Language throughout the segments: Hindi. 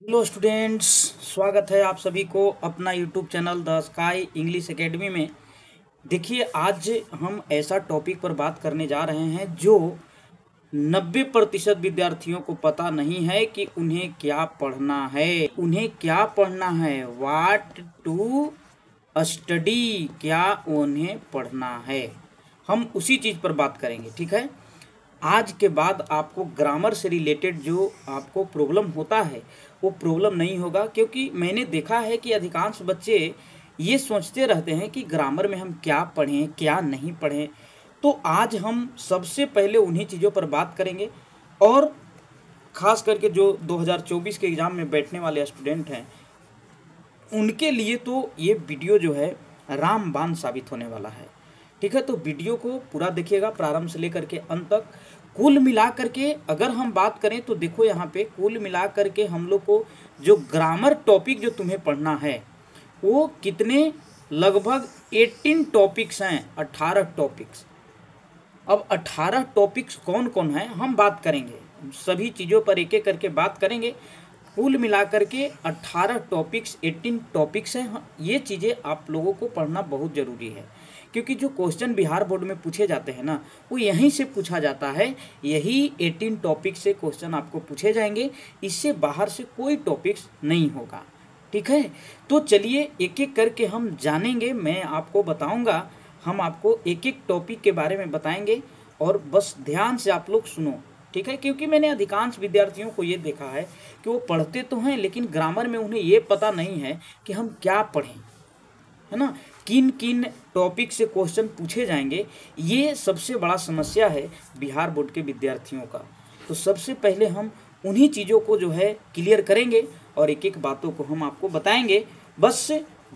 हेलो स्टूडेंट्स, स्वागत है आप सभी को अपना YouTube channel the sky English academy में। देखिए, आज हम ऐसा टॉपिक पर बात करने जा रहे हैं जो 90% विद्यार्थियों को पता नहीं है कि उन्हें क्या पढ़ना है। वाट टू स्टडी, क्या उन्हें पढ़ना है। हम उसी चीज़ पर बात करेंगे, ठीक है। आज के बाद आपको ग्रामर से रिलेटेड जो आपको प्रॉब्लम होता है वो प्रॉब्लम नहीं होगा, क्योंकि मैंने देखा है कि अधिकांश बच्चे ये सोचते रहते हैं कि ग्रामर में हम क्या पढ़ें क्या नहीं पढ़ें। तो आज हम सबसे पहले उन्हीं चीज़ों पर बात करेंगे, और ख़ास करके जो 2024 के एग्ज़ाम में बैठने वाले स्टूडेंट हैं उनके लिए तो ये वीडियो जो है रामबाण साबित होने वाला है, ठीक है। तो वीडियो को पूरा देखिएगा प्रारंभ से लेकर के अंत तक। कुल मिला करके अगर हम बात करें तो देखो, यहाँ पे कुल मिला करके हम लोग को जो ग्रामर टॉपिक जो तुम्हें पढ़ना है वो कितने, लगभग 18 टॉपिक्स हैं, 18 टॉपिक्स। अब 18 टॉपिक्स कौन कौन है हम बात करेंगे, सभी चीज़ों पर एक एक करके बात करेंगे। कुल मिलाकर के 18 टॉपिक्स, 18 टॉपिक्स हैं। ये चीज़ें आप लोगों को पढ़ना बहुत ज़रूरी है, क्योंकि जो क्वेश्चन बिहार बोर्ड में पूछे जाते हैं ना, वो यहीं से पूछा जाता है। यही 18 टॉपिक से क्वेश्चन आपको पूछे जाएंगे, इससे बाहर से कोई टॉपिक्स नहीं होगा, ठीक है। तो चलिए एक एक करके हम जानेंगे, मैं आपको बताऊंगा, हम आपको एक एक टॉपिक के बारे में बताएंगे, और बस ध्यान से आप लोग सुनो, ठीक है। क्योंकि मैंने अधिकांश विद्यार्थियों को ये देखा है कि वो पढ़ते तो हैं लेकिन ग्रामर में उन्हें ये पता नहीं है कि हम क्या पढ़ें, है ना, किन किन टॉपिक से क्वेश्चन पूछे जाएंगे। ये सबसे बड़ा समस्या है बिहार बोर्ड के विद्यार्थियों का। तो सबसे पहले हम उन्हीं चीज़ों को जो है क्लियर करेंगे और एक एक बातों को हम आपको बताएंगे। बस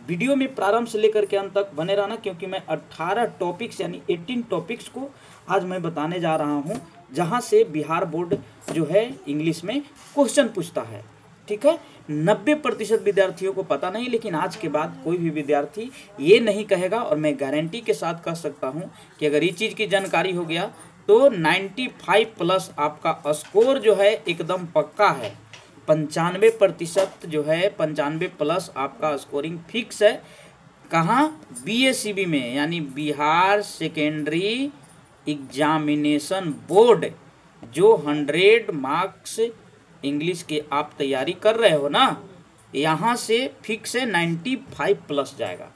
वीडियो में प्रारंभ से लेकर के अंत तक बने रहना, क्योंकि मैं 18 टॉपिक्स यानी 18 टॉपिक्स को आज मैं बताने जा रहा हूँ, जहाँ से बिहार बोर्ड जो है इंग्लिश में क्वेश्चन पूछता है, ठीक है। 90% विद्यार्थियों को पता नहीं, लेकिन आज के बाद कोई भी विद्यार्थी ये नहीं कहेगा, और मैं गारंटी के साथ कह सकता हूँ कि अगर इस चीज़ की जानकारी हो गया तो 95 प्लस आपका स्कोर जो है एकदम पक्का है। 95% जो है, 95 प्लस आपका स्कोरिंग फिक्स है। कहाँ? BSCB में, यानी बिहार सेकेंडरी एग्जामिनेशन बोर्ड। जो 100 मार्क्स इंग्लिश के आप तैयारी कर रहे हो ना, यहाँ से फिक्स है 95 प्लस जाएगा,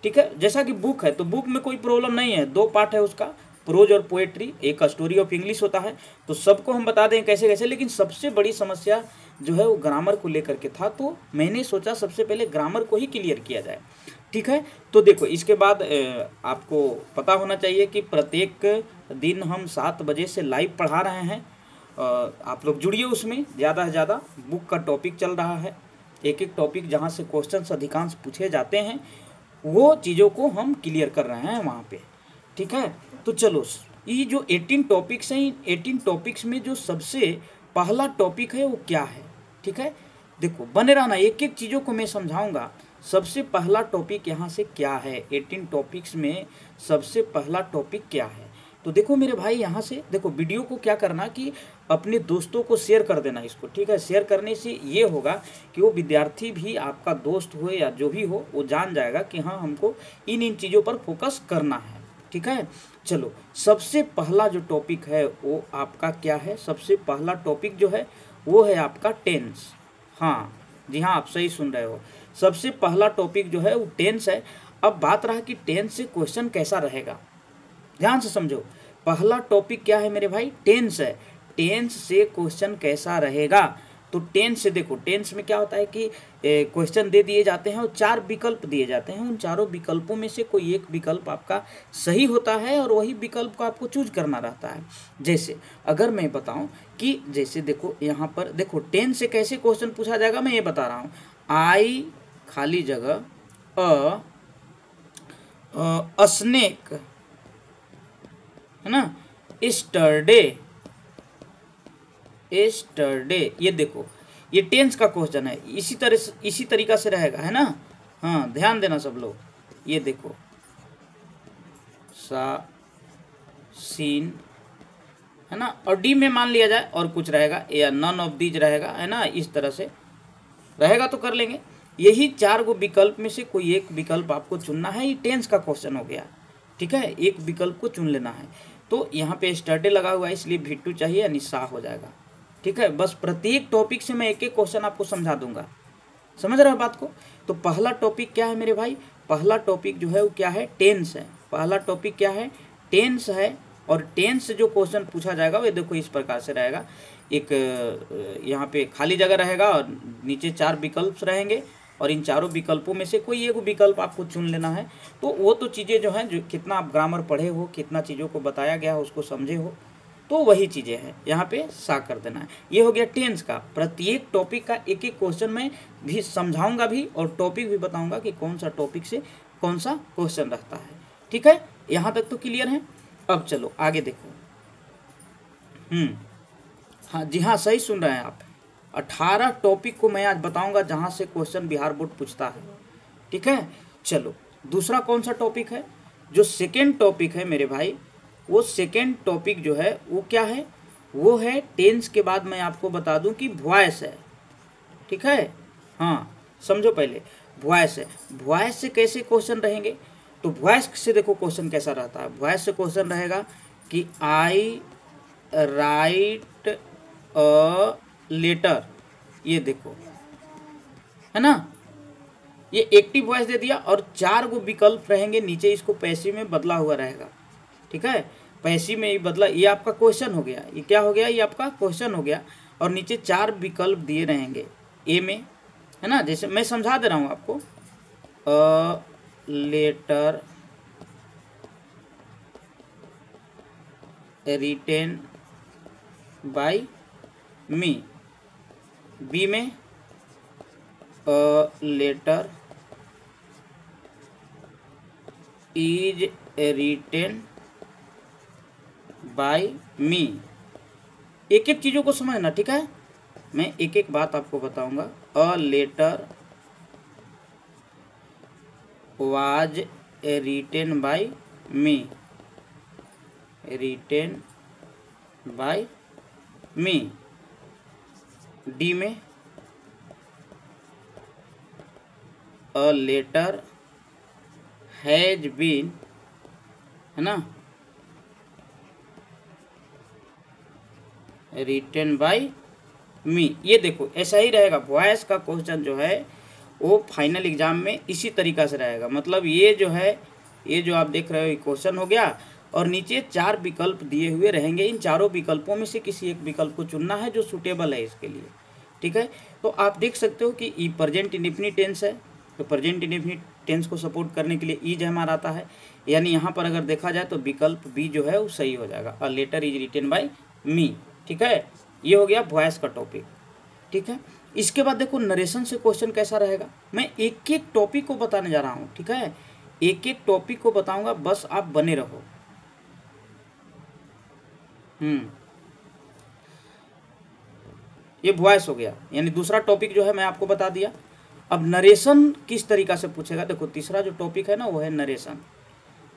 ठीक है। जैसा कि बुक है तो बुक में कोई प्रॉब्लम नहीं है, 2 पार्ट है उसका, प्रोज और पोएट्री, एक स्टोरी ऑफ इंग्लिश होता है। तो सबको हम बता दें कैसे कैसे, लेकिन सबसे बड़ी समस्या जो है वो ग्रामर को लेकर के था, तो मैंने सोचा सबसे पहले ग्रामर को ही क्लियर किया जाए, ठीक है। तो देखो, इसके बाद आपको पता होना चाहिए कि प्रत्येक दिन हम 7 बजे से लाइव पढ़ा रहे हैं। आप लोग जुड़िए उसमें, ज़्यादा से ज़्यादा। बुक का टॉपिक चल रहा है, एक एक टॉपिक जहाँ से क्वेश्चंस अधिकांश पूछे जाते हैं वो चीज़ों को हम क्लियर कर रहे हैं वहाँ पे, ठीक है। तो चलो, ये जो 18 टॉपिक्स हैं, 18 टॉपिक्स में जो सबसे पहला टॉपिक है वो क्या है, ठीक है। देखो, बने रहना, एक एक चीज़ों को मैं समझाऊंगा। सबसे पहला टॉपिक यहाँ से क्या है, 18 टॉपिक्स में सबसे पहला टॉपिक क्या है। तो देखो मेरे भाई, यहाँ से देखो, वीडियो को क्या करना कि अपने दोस्तों को शेयर कर देना इसको, ठीक है। शेयर करने से ये होगा कि वो विद्यार्थी भी, आपका दोस्त हो या जो भी हो, वो जान जाएगा कि हाँ, हमको इन इन चीज़ों पर फोकस करना है, ठीक है। चलो, सबसे पहला जो टॉपिक है वो आपका क्या है, सबसे पहला टॉपिक जो है वो है आपका टेंस। हाँ जी हाँ, आप सही सुन रहे हो, सबसे पहला टॉपिक जो है वो टेंस है। अब बात रहा कि टेंस से क्वेश्चन कैसा रहेगा, ध्यान से समझो। पहला टॉपिक क्या है मेरे भाई, टेंस है। टेंस से क्वेश्चन कैसा रहेगा, तो टेंस से देखो, टेंस में क्या होता है कि क्वेश्चन दे दिए जाते हैं और 4 विकल्प दिए जाते हैं। उन चारों विकल्पों में से कोई एक विकल्प आपका सही होता है और वही विकल्प को आपको चूज करना रहता है। जैसे अगर मैं बताऊं कि, जैसे देखो यहाँ पर देखो, टेंस से कैसे क्वेश्चन पूछा जाएगा मैं ये बता रहा हूँ। आई खाली जगह स्नेक, है ना, स्टरडे, स्टरडे, ये देखो, ये टेंस का क्वेश्चन है। इसी तरह से, इसी तरीका से रहेगा, है ना। हाँ, ध्यान देना सब लोग। ये देखो, सा सीन, है ना, और डी में मान लिया जाए और कुछ रहेगा या नन ऑफ दीज रहेगा, है ना, इस तरह से रहेगा तो कर लेंगे। यही 4 गो विकल्प में से कोई एक विकल्प आपको चुनना है। ये टेंस का क्वेश्चन हो गया, ठीक है, एक विकल्प को चुन लेना है। तो यहाँ पे स्टडी लगा हुआ है इसलिए V2 चाहिए यानी सा हो जाएगा, ठीक है। बस प्रत्येक टॉपिक से मैं एक एक क्वेश्चन आपको समझा दूंगा, समझ रहे हो बात को। तो पहला टॉपिक क्या है मेरे भाई, पहला टॉपिक जो है वो क्या है, टेंस है। पहला टॉपिक क्या है, टेंस है। और टेंस से जो क्वेश्चन पूछा जाएगा वो देखो इस प्रकार से रहेगा। एक यहाँ पे खाली जगह रहेगा और नीचे 4 विकल्प रहेंगे और इन चारों विकल्पों में से कोई एक विकल्प आपको चुन लेना है। तो वो तो चीज़ें जो हैं, जो कितना आप ग्रामर पढ़े हो, कितना चीज़ों को बताया गया हो उसको समझे हो, तो वही चीज़ें हैं, यहाँ पे सा कर देना है। ये हो गया टेंस का। प्रत्येक टॉपिक का एक एक क्वेश्चन मैं भी समझाऊंगा भी और टॉपिक भी बताऊंगा कि कौन सा टॉपिक से कौन सा क्वेश्चन रहता है, ठीक है। यहाँ तक तो क्लियर है। अब चलो आगे देखो। हाँ जी हाँ, सही सुन रहे हैं आप। 18 टॉपिक को मैं आज बताऊंगा जहाँ से क्वेश्चन बिहार बोर्ड पूछता है, ठीक है। चलो दूसरा कौन सा टॉपिक है, जो सेकेंड टॉपिक है मेरे भाई, वो सेकेंड टॉपिक जो है वो क्या है, वो है टेंस के बाद मैं आपको बता दूं कि वॉइस है, ठीक है। हाँ समझो पहले, वॉइस है। वॉइस से कैसे क्वेश्चन रहेंगे, तो वॉइस से देखो क्वेश्चन कैसा रहता है। वॉइस से क्वेश्चन रहेगा कि आई राइट अ लेटर, ये देखो है ना, ये एक्टिव वॉइस दे दिया और 4 गो विकल्प रहेंगे नीचे, इसको पैसिव में बदला हुआ रहेगा, ठीक है। पैसिव में ही बदला, ये आपका क्वेश्चन हो गया, ये क्या हो गया, ये आपका क्वेश्चन हो गया। और नीचे 4 विकल्प दिए रहेंगे ए में, है ना। जैसे मैं समझा दे रहा हूँ आपको, a letter written by me, B में a letter is written by me. एक एक चीज़ों को समझना, ठीक है। मैं एक एक बात आपको बताऊंगा। A letter was written by me, written by me. D में अ लेटर हैज बीन, है ना, रिटेन बाय मी। ये देखो ऐसा ही रहेगा। वॉइस का क्वेश्चन जो है वो फाइनल एग्जाम में इसी तरीका से रहेगा। मतलब ये जो है, ये जो आप देख रहे हो ये क्वेश्चन हो गया और नीचे 4 विकल्प दिए हुए रहेंगे। इन चारों विकल्पों में से किसी एक विकल्प को चुनना है जो सूटेबल है इसके लिए, ठीक है। तो आप देख सकते हो कि ई प्रेजेंट इंडेफिनिट टेंस है, तो प्रेजेंट इंडेफिनिट टेंस को सपोर्ट करने के लिए ईज हमारा आता है। यानी यहाँ पर अगर देखा जाए तो विकल्प बी जो है वो सही हो जाएगा, a letter is written by me, ठीक है। ये हो गया वॉइस का टॉपिक, ठीक है। इसके बाद देखो नरेशन से क्वेश्चन कैसा रहेगा। मैं एक एक टॉपिक को बताने जा रहा हूँ, ठीक है, एक एक टॉपिक को बताऊंगा, बस आप बने रहो। ये वॉइस हो गया, यानी दूसरा टॉपिक जो है मैं आपको बता दिया। अब नरेशन किस तरीका से पूछेगा, देखो तीसरा जो टॉपिक है ना वो है नरेशन,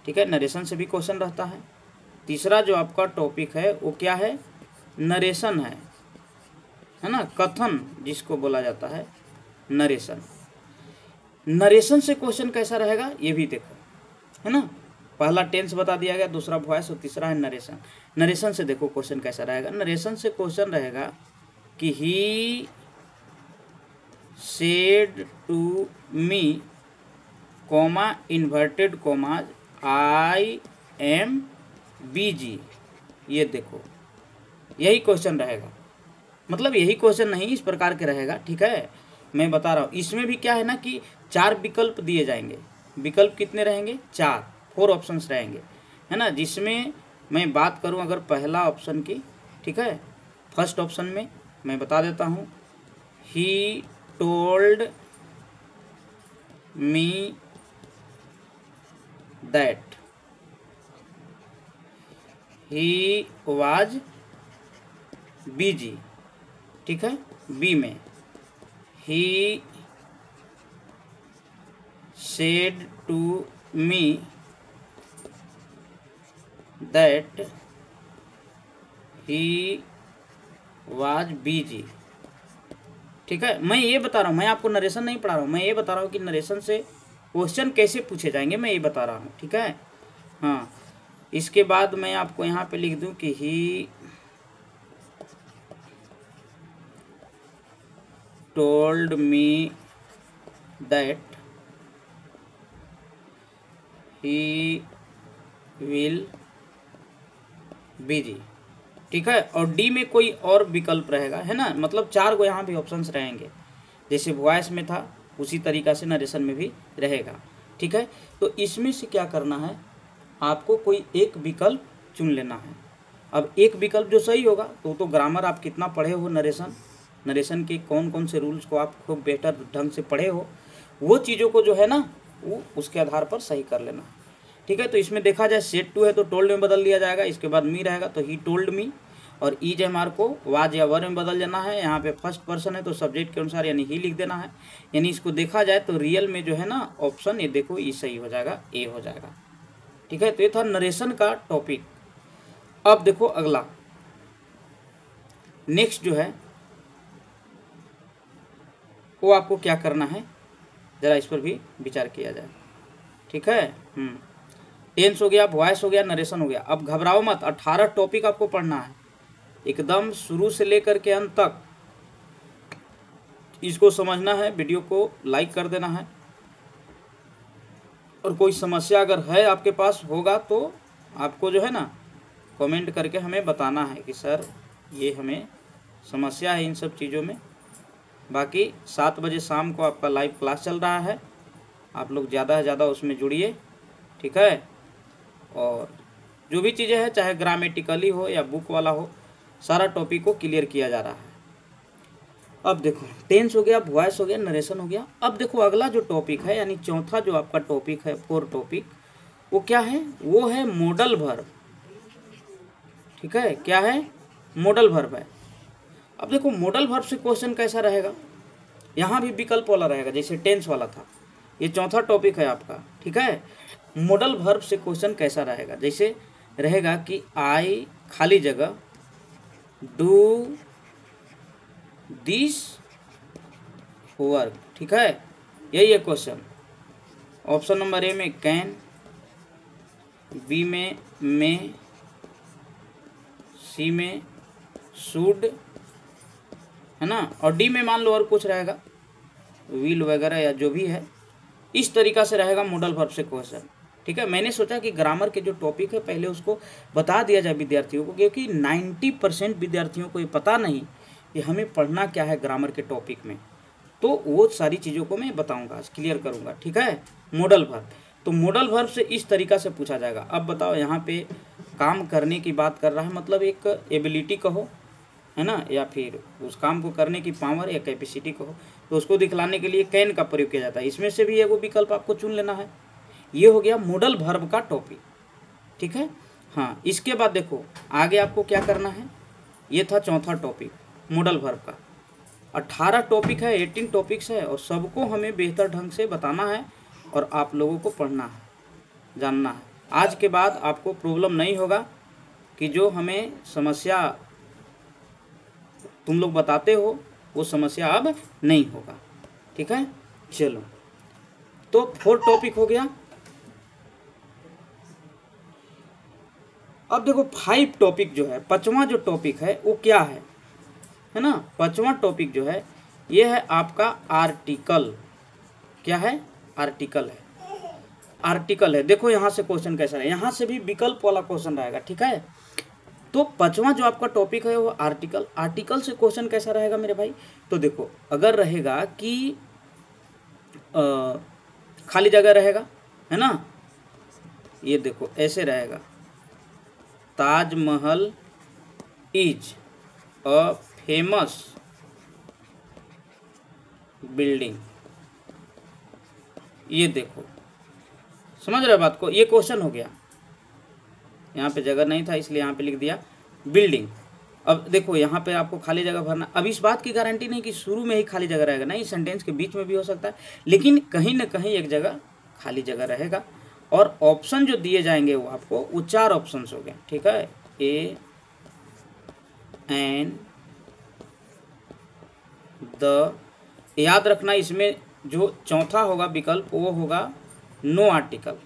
ठीक है। नरेशन से भी क्वेश्चन रहता है। तीसरा जो आपका टॉपिक है वो क्या है, नरेशन है ना, कथन जिसको बोला जाता है नरेशन। नरेशन से क्वेश्चन कैसा रहेगा ये भी देखो, है ना। पहला टेंस बता दिया गया, दूसरा वॉइस और तीसरा है नरेशन। नरेशन से देखो क्वेश्चन कैसा रहेगा। नरेशन से क्वेश्चन रहेगा कि he said to me comma inverted commas I am busy. ये देखो यही क्वेश्चन रहेगा, मतलब यही क्वेश्चन नहीं इस प्रकार के रहेगा, ठीक है। मैं बता रहा हूँ इसमें भी क्या है ना कि 4 विकल्प दिए जाएंगे। विकल्प कितने रहेंगे, 4 ऑप्शंस रहेंगे, है ना। जिसमें मैं बात करूँ अगर पहला ऑप्शन की, ठीक है, फर्स्ट ऑप्शन में मैं बता देता हूँ, he told me that he was busy, ठीक है। बी में he said to me that he was busy, ठीक है। मैं ये बता रहा हूँ, मैं आपको नरेशन नहीं पढ़ा रहा हूँ, मैं ये बता रहा हूँ कि नरेशन से क्वेश्चन कैसे पूछे जाएंगे, मैं ये बता रहा हूँ। ठीक है। हाँ, इसके बाद मैं आपको यहाँ पे लिख दूँ कि ही told me that he will busy. ठीक है। और डी में कोई और विकल्प रहेगा, है ना, मतलब 4 को यहाँ भी ऑप्शंस रहेंगे, जैसे वॉइस में था उसी तरीका से नरेशन में भी रहेगा। ठीक है। तो इसमें से क्या करना है, आपको कोई एक विकल्प चुन लेना है। अब एक विकल्प जो सही होगा तो ग्रामर आप कितना पढ़े हो, नरेशन के कौन कौन से रूल्स को आप खूब बेहतर ढंग से पढ़े हो, वो चीज़ों को जो है ना वो उसके आधार पर सही कर लेना। ठीक है। तो इसमें देखा जाए सेट टू है तो टोल्ड में बदल दिया जाएगा, इसके बाद मी रहेगा तो ही टोल्ड मी, और ईज एम को वाज या वर में बदल देना है। यहाँ पे फर्स्ट पर्सन है तो सब्जेक्ट के अनुसार यानी ही लिख देना है। यानी इसको देखा जाए तो रियल में जो है ना ऑप्शन ये देखो ई सही हो जाएगा, ए हो जाएगा। ठीक है। तो ये था नरेशन का टॉपिक। अब देखो अगला नेक्स्ट जो है वो आपको क्या करना है, ज़रा इस पर भी विचार किया जाए। ठीक है। टेंस हो गया, वॉइस हो गया, नरेशन हो गया। अब घबराओ मत, 18 टॉपिक आपको पढ़ना है एकदम शुरू से लेकर के अंत तक, इसको समझना है। वीडियो को लाइक कर देना है, और कोई समस्या अगर है आपके पास होगा तो आपको जो है ना कमेंट करके हमें बताना है कि सर ये हमें समस्या है इन सब चीज़ों में। बाकी 7 बजे शाम को आपका लाइव क्लास चल रहा है, आप लोग ज़्यादा से ज़्यादा उसमें जुड़िए। ठीक है। और जो भी चीज़ें हैं चाहे ग्रामेटिकली हो या बुक वाला हो, सारा टॉपिक को क्लियर किया जा रहा है। अब देखो टेंस हो गया, वॉइस हो गया, नरेशन हो गया। अब देखो अगला जो टॉपिक है यानी चौथा जो आपका टॉपिक है, 4 टॉपिक, वो क्या है, वो है मॉडल वर्ब। ठीक है। क्या है, मॉडल वर्ब है। अब देखो मॉडल वर्ब से क्वेश्चन कैसा रहेगा, यहाँ भी विकल्प वाला रहेगा जैसे टेंस वाला था। ये चौथा टॉपिक है आपका। ठीक है। मॉडल वर्ब से क्वेश्चन कैसा रहेगा, जैसे रहेगा कि आई खाली जगह डू दिस वर्क। ठीक है। यही है क्वेश्चन। ऑप्शन नंबर ए में कैन, बी में मे, सी में शुड, है ना, और डी में मान लो और कुछ रहेगा, विल वगैरह या जो भी है। इस तरीका से रहेगा मॉडल वर्ब से क्वेश्चन। ठीक है। मैंने सोचा कि ग्रामर के जो टॉपिक है पहले उसको बता दिया जाए विद्यार्थियों को, क्योंकि 90% विद्यार्थियों को ये पता नहीं कि हमें पढ़ना क्या है ग्रामर के टॉपिक में। तो वो सारी चीज़ों को मैं बताऊंगा, आज क्लियर करूंगा। ठीक है। मॉडल वर्ब, तो मॉडल वर्ब से इस तरीका से पूछा जाएगा। अब बताओ यहाँ पे काम करने की बात कर रहा है, मतलब एक एबिलिटी कहो, है ना, या फिर उस काम को करने की पावर या कैपेसिटी कहो, तो उसको दिखलाने के लिए कैन का प्रयोग किया जाता है। इसमें से भी एगो विकल्प आपको चुन लेना है। ये हो गया मॉडल वर्ब का टॉपिक। ठीक है। हाँ, इसके बाद देखो आगे आपको क्या करना है, ये था चौथा टॉपिक मॉडल वर्ब का। 18 टॉपिक है, 18 टॉपिक्स है, और सबको हमें बेहतर ढंग से बताना है और आप लोगों को पढ़ना है, जानना है। आज के बाद आपको प्रॉब्लम नहीं होगा कि जो हमें समस्या तुम लोग बताते हो वो समस्या अब नहीं होगा। ठीक है। चलो, तो 4 टॉपिक हो गया। अब देखो 5 टॉपिक जो है, 5वां जो टॉपिक है वो क्या है ना, 5वां टॉपिक जो है ये है आपका आर्टिकल। क्या है, आर्टिकल है। आर्टिकल है। देखो यहाँ से क्वेश्चन कैसा है, यहाँ से भी विकल्प वाला क्वेश्चन रहेगा। ठीक है। तो 5वां जो आपका टॉपिक है वो आर्टिकल। आर्टिकल से क्वेश्चन कैसा रहेगा मेरे भाई, तो देखो अगर रहेगा कि खाली जगह रहेगा, है ना, ये देखो ऐसे रहेगा, Taj Mahal is a famous building. ये देखो, समझ रहे बात को, ये क्वेश्चन हो गया। यहाँ पे जगह नहीं था इसलिए यहाँ पे लिख दिया बिल्डिंग। अब देखो यहाँ पे आपको खाली जगह भरना। अब इस बात की गारंटी नहीं कि शुरू में ही खाली जगह रहेगा, नहीं, सेंटेंस के बीच में भी हो सकता है, लेकिन कहीं ना कहीं एक जगह खाली जगह रहेगा। और ऑप्शन जो दिए जाएंगे वो आपको, वो 4 ऑप्शन हो गए। ठीक है। ए, एन, द, याद रखना इसमें जो चौथा होगा विकल्प वो होगा नो आर्टिकल,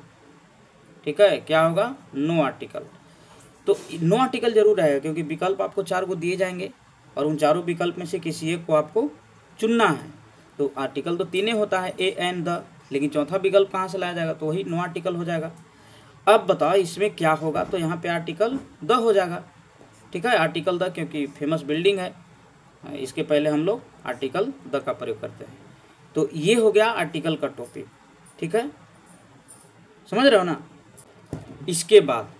ठीक है, क्या होगा, नो आर्टिकल। तो नो आर्टिकल जरूर रहेगा क्योंकि विकल्प आपको 4 को दिए जाएंगे और उन चारों विकल्प में से किसी एक को आपको चुनना है। तो आर्टिकल तो 3 होता है, ए एंड द, लेकिन चौथा विकल्प कहाँ से लाया जाएगा, तो वही नो आर्टिकल हो जाएगा। अब बताओ इसमें क्या होगा, तो यहाँ पे आर्टिकल द हो जाएगा, ठीक है, आर्टिकल द, क्योंकि फेमस बिल्डिंग है, इसके पहले हम लोग आर्टिकल द का प्रयोग करते हैं। तो ये हो गया आर्टिकल का टॉपिक, ठीक है, समझ रहे हो ना। इसके बाद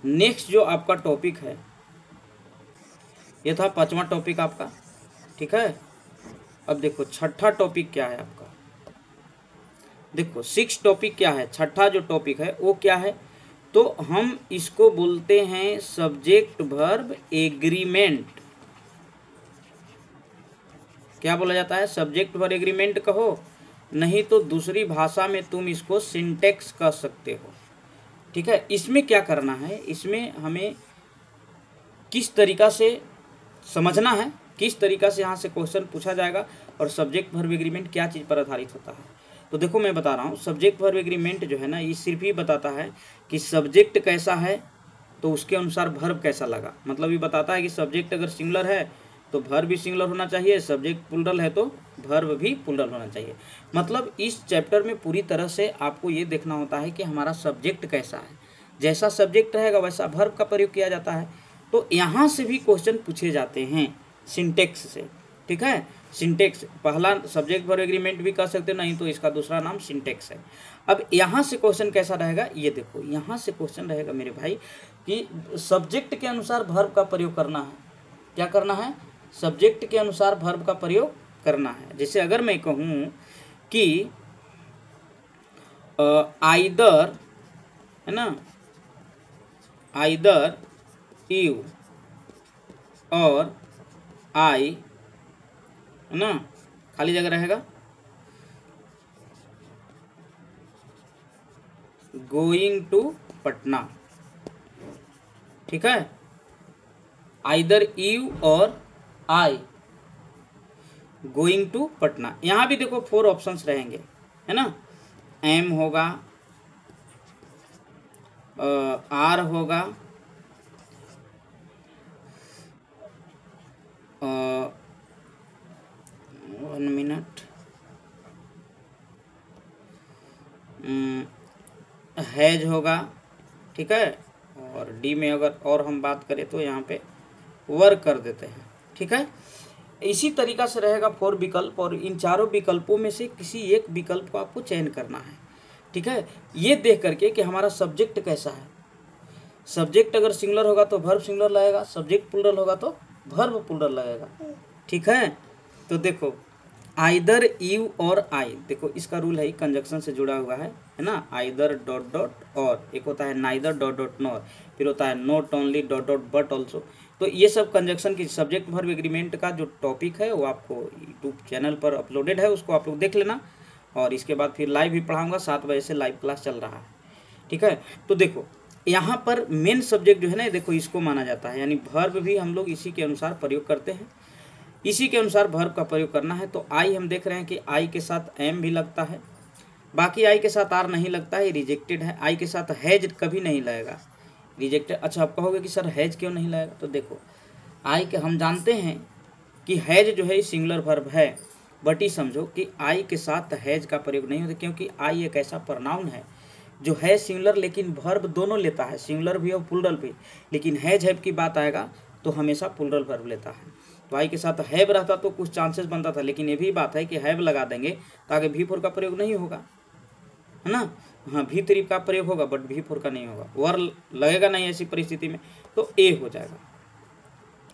नेक्स्ट जो आपका टॉपिक है, ये था 5वां टॉपिक आपका, ठीक है। अब देखो छठा टॉपिक क्या है आपका, देखो 6 टॉपिक क्या है, छठा जो टॉपिक है वो क्या है, तो हम इसको बोलते हैं सब्जेक्ट वर्ब एग्रीमेंट। क्या बोला जाता है, सब्जेक्ट वर्ब एग्रीमेंट कहो, नहीं तो दूसरी भाषा में तुम इसको सिंटेक्स कह सकते हो, ठीक है। इसमें क्या करना है, इसमें हमें किस तरीका से समझना है, किस तरीका से यहाँ से क्वेश्चन पूछा जाएगा और सब्जेक्ट वर्ब एग्रीमेंट क्या चीज़ पर आधारित होता है। तो देखो मैं बता रहा हूँ, सब्जेक्ट वर्ब एग्रीमेंट जो है ना, ये सिर्फ ही बताता है कि सब्जेक्ट कैसा है तो उसके अनुसार वर्ब कैसा लगा। मतलब ये बताता है कि सब्जेक्ट अगर सिंगुलर है तो वर्ब भी सिंगुलर होना चाहिए, सब्जेक्ट प्लूरल है तो वर्ब भी प्लूरल होना चाहिए। मतलब इस चैप्टर में पूरी तरह से आपको ये देखना होता है कि हमारा सब्जेक्ट कैसा है, जैसा सब्जेक्ट रहेगा वैसा वर्ब का प्रयोग किया जाता है। तो यहाँ से भी क्वेश्चन पूछे जाते हैं सिंटेक्स से, ठीक है। सिंटेक्स पहला सब्जेक्ट वर्ब एग्रीमेंट भी कर सकते हो, नहीं तो इसका दूसरा नाम सिंटेक्स है। अब यहाँ से क्वेश्चन कैसा रहेगा, ये देखो यहाँ से क्वेश्चन रहेगा मेरे भाई कि सब्जेक्ट के अनुसार वर्ब का प्रयोग करना है। क्या करना है, सब्जेक्ट के अनुसार वर्ब का प्रयोग करना है। जैसे अगर मैं कहूँ कि आइदर, है ना, आइदर यू और आई, है ना, खाली जगह रहेगा, गोइंग टू पटना, ठीक है, आइदर यू और आई गोइंग टू पटना। यहाँ भी देखो 4 ऑप्शंस रहेंगे, है ना, एम होगा, आर होगा, 1 मिनट, हैज होगा, ठीक है, और डी में अगर और हम बात करें तो यहाँ पे वर्क कर देते हैं, ठीक है। इसी तरीका से रहेगा 4 विकल्प और इन चारों विकल्पों में से किसी एक विकल्प को आपको चयन करना है, ठीक है। ये देख करके कि हमारा सब्जेक्ट कैसा है, सब्जेक्ट अगर सिंगुलर होगा तो वर्ब सिंगुलर लगेगा, सब्जेक्ट प्लूरल होगा तो वर्ब प्लूरल लगेगा, ठीक है। तो देखो आइदर यू और आई, देखो इसका रूल है कंजक्शन से जुड़ा हुआ है ना, आइदर डॉट डॉट और, एक होता है नाइदर डॉट डॉट नॉर, फिर होता है not only dot dot but also. तो ये सब कंजक्शन की सब्जेक्ट वर्ब एग्रीमेंट का जो टॉपिक है वो आपको यूट्यूब चैनल पर अपलोडेड है, उसको आप लोग देख लेना। और इसके बाद फिर लाइव भी पढ़ाऊँगा, 7 बजे से लाइव क्लास चल रहा है, ठीक है। तो देखो यहाँ पर मेन सब्जेक्ट जो है ना, देखो इसको माना जाता है, यानी वर्ब भी हम लोग इसी के अनुसार प्रयोग करते हैं, इसी के अनुसार वर्ब का प्रयोग करना है। तो आई हम देख रहे हैं कि आई के साथ एम भी लगता है, बाकी आई के साथ आर नहीं लगता है, रिजेक्टेड है। आई के साथ हैज कभी नहीं लगेगा, रिजेक्टेड। अच्छा आप कहोगे कि सर हैज क्यों नहीं लगेगा, तो देखो आई के हम जानते हैं कि हैज जो है सिंगुलर वर्ब है, बट ये समझो कि आई के साथ हैज का प्रयोग नहीं होता, क्योंकि आई एक ऐसा प्रोनाउन है जो है सिंगुलर लेकिन वर्ब दोनों लेता है, सिंगुलर भी और प्लूरल भी। लेकिन हैज हैव की बात आएगा तो हमेशा प्लूरल वर्ब लेता है। तो आई के साथ हैव रहता तो कुछ चांसेस बनता था, लेकिन ये भी बात है कि हैव लगा देंगे तो आगे भी फोर का प्रयोग नहीं होगा, है ना। हाँ भी थ्री का प्रयोग होगा बट भी फोर का नहीं होगा, वर लगेगा नहीं ऐसी परिस्थिति में, तो ए हो जाएगा,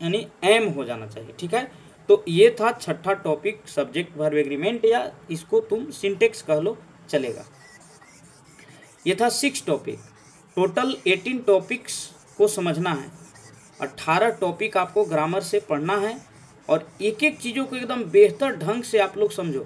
यानी एम हो जाना चाहिए, ठीक है। तो ये था छठा टॉपिक सब्जेक्ट वर्ब एग्रीमेंट, या इसको तुम सिंटेक्स कह लो चलेगा। ये था 6 टॉपिक, टोटल 18 टॉपिक्स को समझना है, 18 टॉपिक आपको ग्रामर से पढ़ना है और एक एक चीज़ों को एकदम बेहतर ढंग से आप लोग समझो,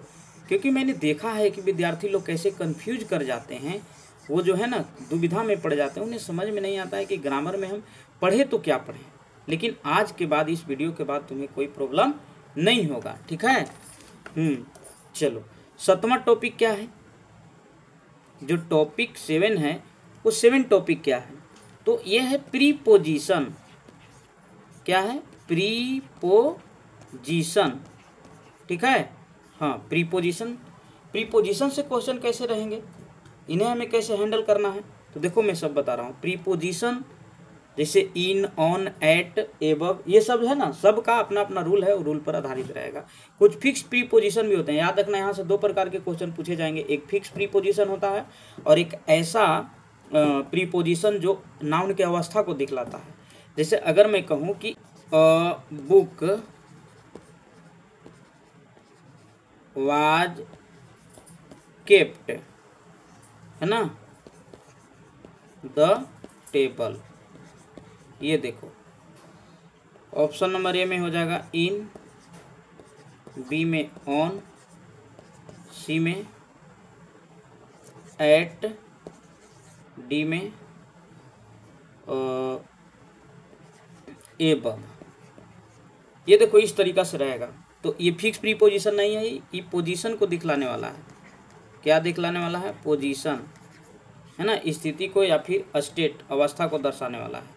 क्योंकि मैंने देखा है कि विद्यार्थी लोग कैसे कंफ्यूज कर जाते हैं, वो जो है ना दुविधा में पड़ जाते हैं, उन्हें समझ में नहीं आता है कि ग्रामर में हम पढ़े तो क्या पढ़ें। लेकिन आज के बाद, इस वीडियो के बाद तुम्हें कोई प्रॉब्लम नहीं होगा, ठीक है। चलो 7वां टॉपिक क्या है, जो टॉपिक 7 है वो 7 टॉपिक क्या है, तो ये है प्रीपोजिशन। क्या है, प्रीपोजिशन, ठीक है। हाँ, प्रीपोजिशन, प्रीपोजिशन से क्वेश्चन कैसे रहेंगे, इन्हें हमें कैसे हैंडल करना है, तो देखो मैं सब बता रहा हूँ। प्रीपोजिशन जैसे इन, ऑन, एट, एबव, ये सब है ना, सब का अपना अपना रूल है, रूल पर आधारित रहेगा। कुछ फिक्स प्रीपोजिशन भी होते हैं, याद रखना। यहाँ से 2 प्रकार के क्वेश्चन पूछे जाएंगे, एक फिक्स प्रीपोजिशन होता है और एक ऐसा प्रीपोजिशन जो नाउन की अवस्था को दिखलाता है। जैसे अगर मैं कहूँ कि बुक वाज केप्ट, है ना, द टेबल, ये देखो ऑप्शन नंबर ए में हो जाएगा इन, बी में ऑन, सी में एट, डी में एबव। ये देखो इस तरीका से रहेगा। तो ये फिक्स प्रीपोजिशन नहीं है, ये पोजीशन को दिखलाने वाला है। क्या दिखलाने वाला है, पोजीशन, है ना, स्थिति को या फिर स्टेट, अवस्था को दर्शाने वाला है।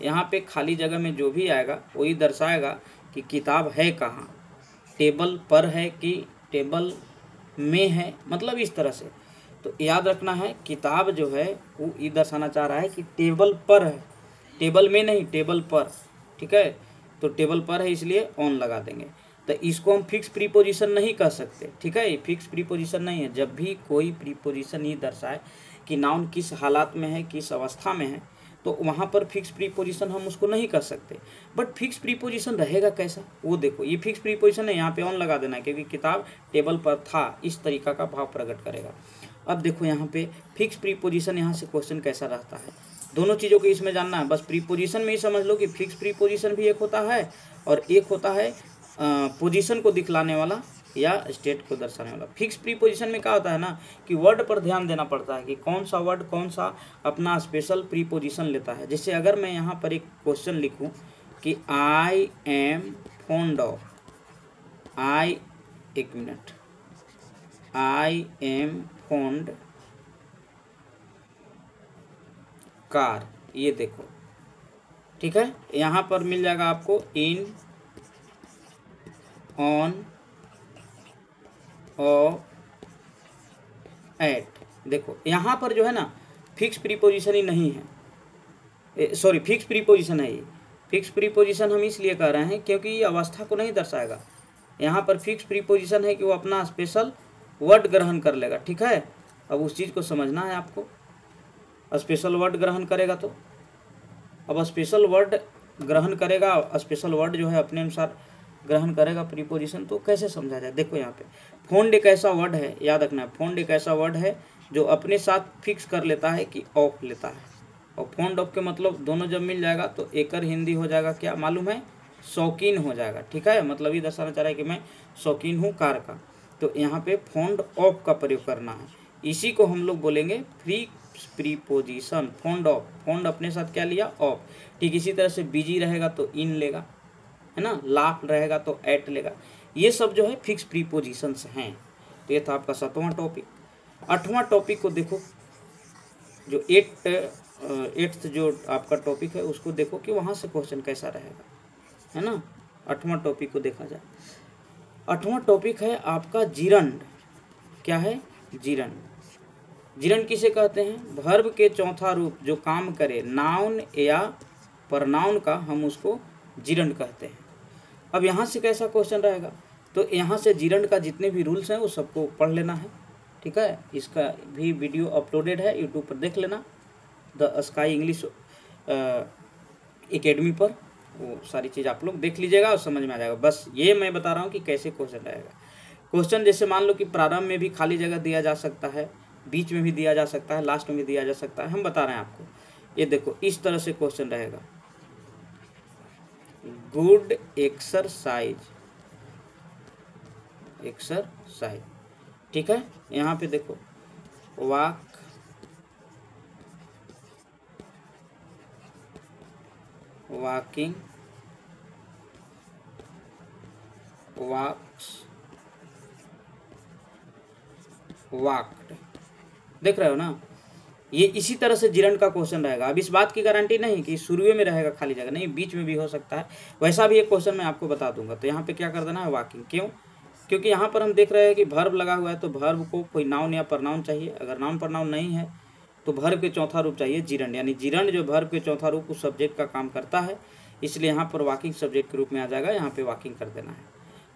यहाँ पे खाली जगह में जो भी आएगा वही दर्शाएगा कि किताब है कहाँ, टेबल पर है कि टेबल में है, मतलब इस तरह से। तो याद रखना है, किताब जो है वो ये दर्शाना चाह रहा है कि टेबल पर है, टेबल में नहीं, टेबल पर, ठीक है। तो टेबल पर है इसलिए ऑन लगा देंगे। तो इसको हम फिक्स प्रीपोजिशन नहीं कह सकते, ठीक है, ये फिक्स प्रीपोजिशन नहीं है। जब भी कोई प्रीपोजिशन ये दर्शाए कि नाउन किस हालात में है, किस अवस्था में है, तो वहाँ पर फिक्स प्रीपोजिशन हम उसको नहीं कर सकते। बट फिक्स प्रीपोजिशन रहेगा कैसा, वो देखो, ये फिक्स प्रीपोजिशन है, यहाँ पे ऑन लगा देना है क्योंकि किताब टेबल पर था, इस तरीका का भाव प्रकट करेगा। अब देखो यहाँ पे फिक्स प्रीपोजिशन, यहाँ से क्वेश्चन कैसा रहता है, दोनों चीज़ों को इसमें जानना है। बस प्रीपोजिशन में ही समझ लो कि फिक्स प्रीपोजिशन भी एक होता है और एक होता है पोजीशन को दिखलाने वाला या स्टेट को दर्शाने वाला। फिक्स प्रीपोजिशन में क्या होता है ना कि वर्ड पर ध्यान देना पड़ता है कि कौन सा वर्ड कौन सा अपना स्पेशल प्रीपोजिशन लेता है। जैसे अगर मैं यहाँ पर एक क्वेश्चन लिखूँ कि आई एम फॉन्ड ऑफ, एक minute, I am fond car, ये देखो, ठीक है। यहाँ पर मिल जाएगा आपको इन, ऑन, ऑफ, एट। देखो यहाँ पर जो है ना फिक्स प्रीपोजिशन ही नहीं है, सॉरी फिक्स प्रीपोजिशन है ये। फिक्स प्रीपोजिशन हम इसलिए कह रहे हैं क्योंकि ये अवस्था को नहीं दर्शाएगा। यहाँ पर फिक्स प्रीपोजिशन है कि वो अपना स्पेशल वर्ड ग्रहण कर लेगा, ठीक है। अब उस चीज़ को समझना है आपको, स्पेशल वर्ड ग्रहण करेगा तो, अब स्पेशल वर्ड ग्रहण करेगा, स्पेशल वर्ड जो है अपने अनुसार ग्रहण करेगा प्रीपोजिशन, तो कैसे समझा जाए। देखो यहाँ पे फॉन्ड एक ऐसा वर्ड है, याद रखना है, फॉन्ड एक ऐसा वर्ड है जो अपने साथ फिक्स कर लेता है कि ऑफ लेता है। और फॉन्ड ऑफ के मतलब दोनों जब मिल जाएगा तो एकर हिंदी हो जाएगा क्या मालूम है, शौकीन हो जाएगा, ठीक है। मतलब ये दर्शाना चाह रहा है कि मैं शौकीन हूँ कार का। तो यहाँ पे फॉन्ड ऑफ का प्रयोग करना है, इसी को हम लोग बोलेंगे fix preposition. Fond of, fond अपने साथ क्या लिया, ऑफ। ठीक इसी तरह से बिजी रहेगा तो इन लेगा, है ना, लाफ रहेगा तो एट लेगा। ये सब जो है फिक्स प्रीपोजिशंस हैं। तो ये था आपका 7वां टॉपिक। 8वां टॉपिक को देखो, जो एट्थ जो आपका टॉपिक है उसको देखो कि वहाँ से क्वेश्चन कैसा रहेगा, है ना। 8वां टॉपिक को देखा जाए। 8वां टॉपिक है आपका जिरंड। क्या है, जिरंड। जिरंड किसे कहते हैं, वर्ब के चौथा रूप जो काम करे, नाउन या प्रनाउन का, हम उसको जिरंड कहते हैं। अब यहाँ से कैसा क्वेश्चन रहेगा, तो यहाँ से जिरंड का जितने भी रूल्स हैं वो सबको पढ़ लेना है, ठीक है। इसका भी वीडियो अपलोडेड है यूट्यूब पर, देख लेना, द स्काई इंग्लिश एकेडमी पर, वो सारी चीज़ आप लोग देख लीजिएगा और समझ में आ जाएगा। बस ये मैं बता रहा हूँ कि कैसे क्वेश्चन रहेगा। क्वेश्चन जैसे मान लो कि प्रारंभ में भी खाली जगह दिया जा सकता है, बीच में भी दिया जा सकता है, लास्ट में भी दिया जा सकता है, हम बता रहे हैं आपको। ये देखो इस तरह से क्वेश्चन रहेगा, गुड एक्सरसाइज, एक्सरसाइज, ठीक है। यहाँ पे देखो वॉक, वॉकिंग, वॉक्स, वॉक्ड। देख रहे हो ना, ये इसी तरह से जिरंड का क्वेश्चन रहेगा। अब इस बात की गारंटी नहीं कि शुरू में रहेगा खाली जगह, नहीं, बीच में भी हो सकता है। वैसा भी एक क्वेश्चन मैं आपको बता दूंगा। तो यहाँ पे क्या कर देना है, वॉकिंग। क्यों? क्योंकि यहाँ पर हम देख रहे हैं कि वर्ब लगा हुआ है, तो वर्ब को कोई नाउन या प्रनाउन चाहिए। अगर नाउन प्रनाउन नहीं है तो वर्ब के चौथा रूप चाहिए जिरंड, यानी जिरंड जो वर्ब के चौथा रूप उस सब्जेक्ट का काम करता है, इसलिए यहाँ पर वॉकिंग सब्जेक्ट के रूप में आ जाएगा। यहाँ पे वॉकिंग कर देना है।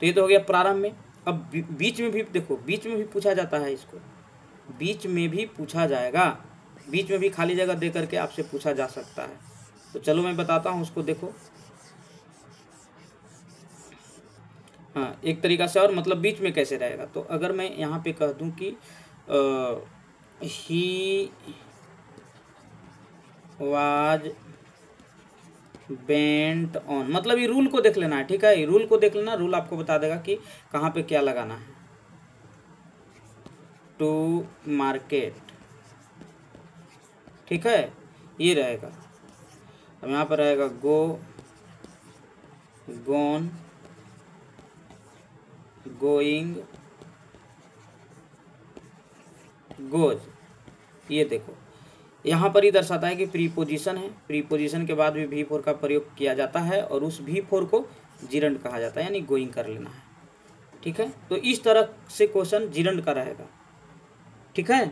तो ये तो हो गया प्रारंभ में। अब बीच में भी देखो, बीच में भी पूछा जाता है, इसको बीच में भी पूछा जाएगा, बीच में भी खाली जगह दे करके आपसे पूछा जा सकता है। तो चलो मैं बताता हूँ उसको, देखो। हाँ, एक तरीका से, और मतलब बीच में कैसे रहेगा। तो अगर मैं यहाँ पे कह दूँ कि ही वाज बेंट ऑन, मतलब ये रूल को देख लेना है, ठीक है। ये रूल को देख लेना, रूल आपको बता देगा कि कहाँ पे क्या लगाना है। टू मार्केट, ठीक है, ये रहेगा। अब यहाँ पर रहेगा गो, गोन, गोइंग, गोज। ये देखो यहाँ पर ही दर्शाता है कि प्रीपोजिशन है, प्रीपोजिशन के बाद भी V4 का प्रयोग किया जाता है और उस V4 को जिरंड कहा जाता है, यानी गोइंग कर लेना है, ठीक है। तो इस तरह से क्वेश्चन जिरंड का रहेगा, ठीक है।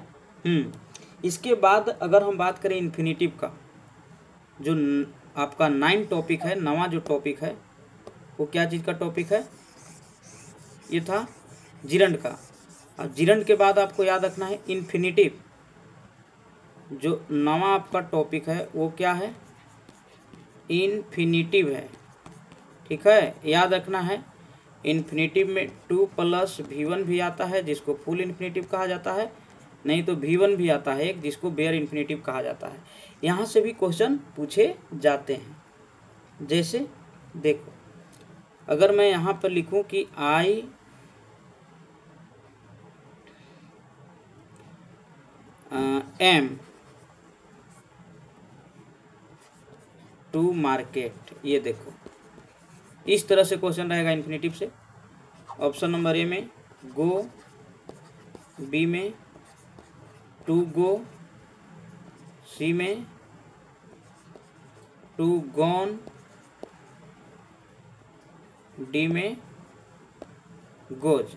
इसके बाद अगर हम बात करें इन्फिनिटिव का, जो आपका 9 टॉपिक है, 9वां जो टॉपिक है वो क्या चीज़ का टॉपिक है, ये था जिरंड का। और जिरंड के बाद आपको याद रखना है इन्फिनिटिव। जो 9वां आपका टॉपिक है वो क्या है, इन्फिनिटिव है, ठीक है, याद रखना है। इन्फिनिटिव में 2 + V1 भी आता है, जिसको फुल इन्फिनिटिव कहा जाता है, नहीं तो V1 भी आता है एक, जिसको बेयर इन्फिनिटिव कहा जाता है। यहाँ से भी क्वेश्चन पूछे जाते हैं। जैसे देखो, अगर मैं यहाँ पर लिखूं कि आई एम टू मार्केट, ये देखो इस तरह से क्वेश्चन रहेगा इन्फिनिटिव से। ऑप्शन नंबर ए में गो, बी में टू गो, सी में टू गॉन, डी में गोज।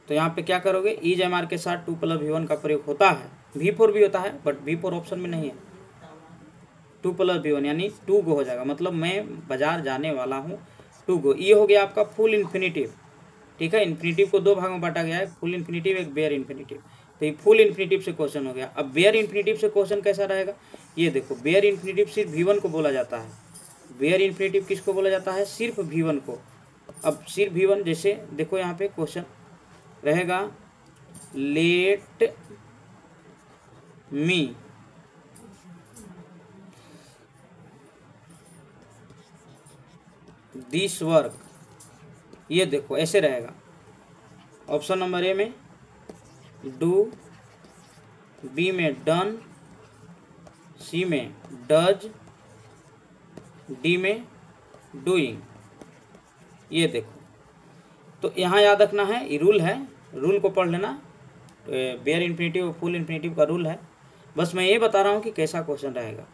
तो यहाँ पे क्या करोगे, इज एम आर के साथ 2 + V1 का प्रयोग होता है। V4 भी होता है, बट V4 ऑप्शन में नहीं है। 2 + V1 यानी टू गो हो जाएगा, मतलब मैं बाजार जाने वाला हूँ, टू गो। ये हो गया आपका फुल इन्फिनिटिव, ठीक है। इन्फिनिटिव को 2 भाग में बांटा गया है, फुल इन्फिनिटिव, एक बेयर इन्फिनिटिव। तो ये फुल इन्फिनिटिव से क्वेश्चन हो गया। अब बेयर इन्फिनिटिव से क्वेश्चन कैसा रहेगा, ये देखो। बेयर इन्फिनिटिव सिर्फ V1 को बोला जाता है। बेयर इन्फिनिटिव किसको बोला जाता है, सिर्फ V1 को। अब सिर्फ V1, जैसे देखो यहाँ पे क्वेश्चन रहेगा, लेट मी दिस वर्क, ये देखो ऐसे रहेगा। ऑप्शन नंबर ए में डू, बी में डन, सी में डज, डी में डूइंग, ये देखो। तो यहाँ याद रखना है, ये रूल है, रूल को पढ़ लेना। बेयर इन्फिनिटिव और फुल इन्फिनिटिव का रूल है। बस मैं ये बता रहा हूँ कि कैसा क्वेश्चन रहेगा।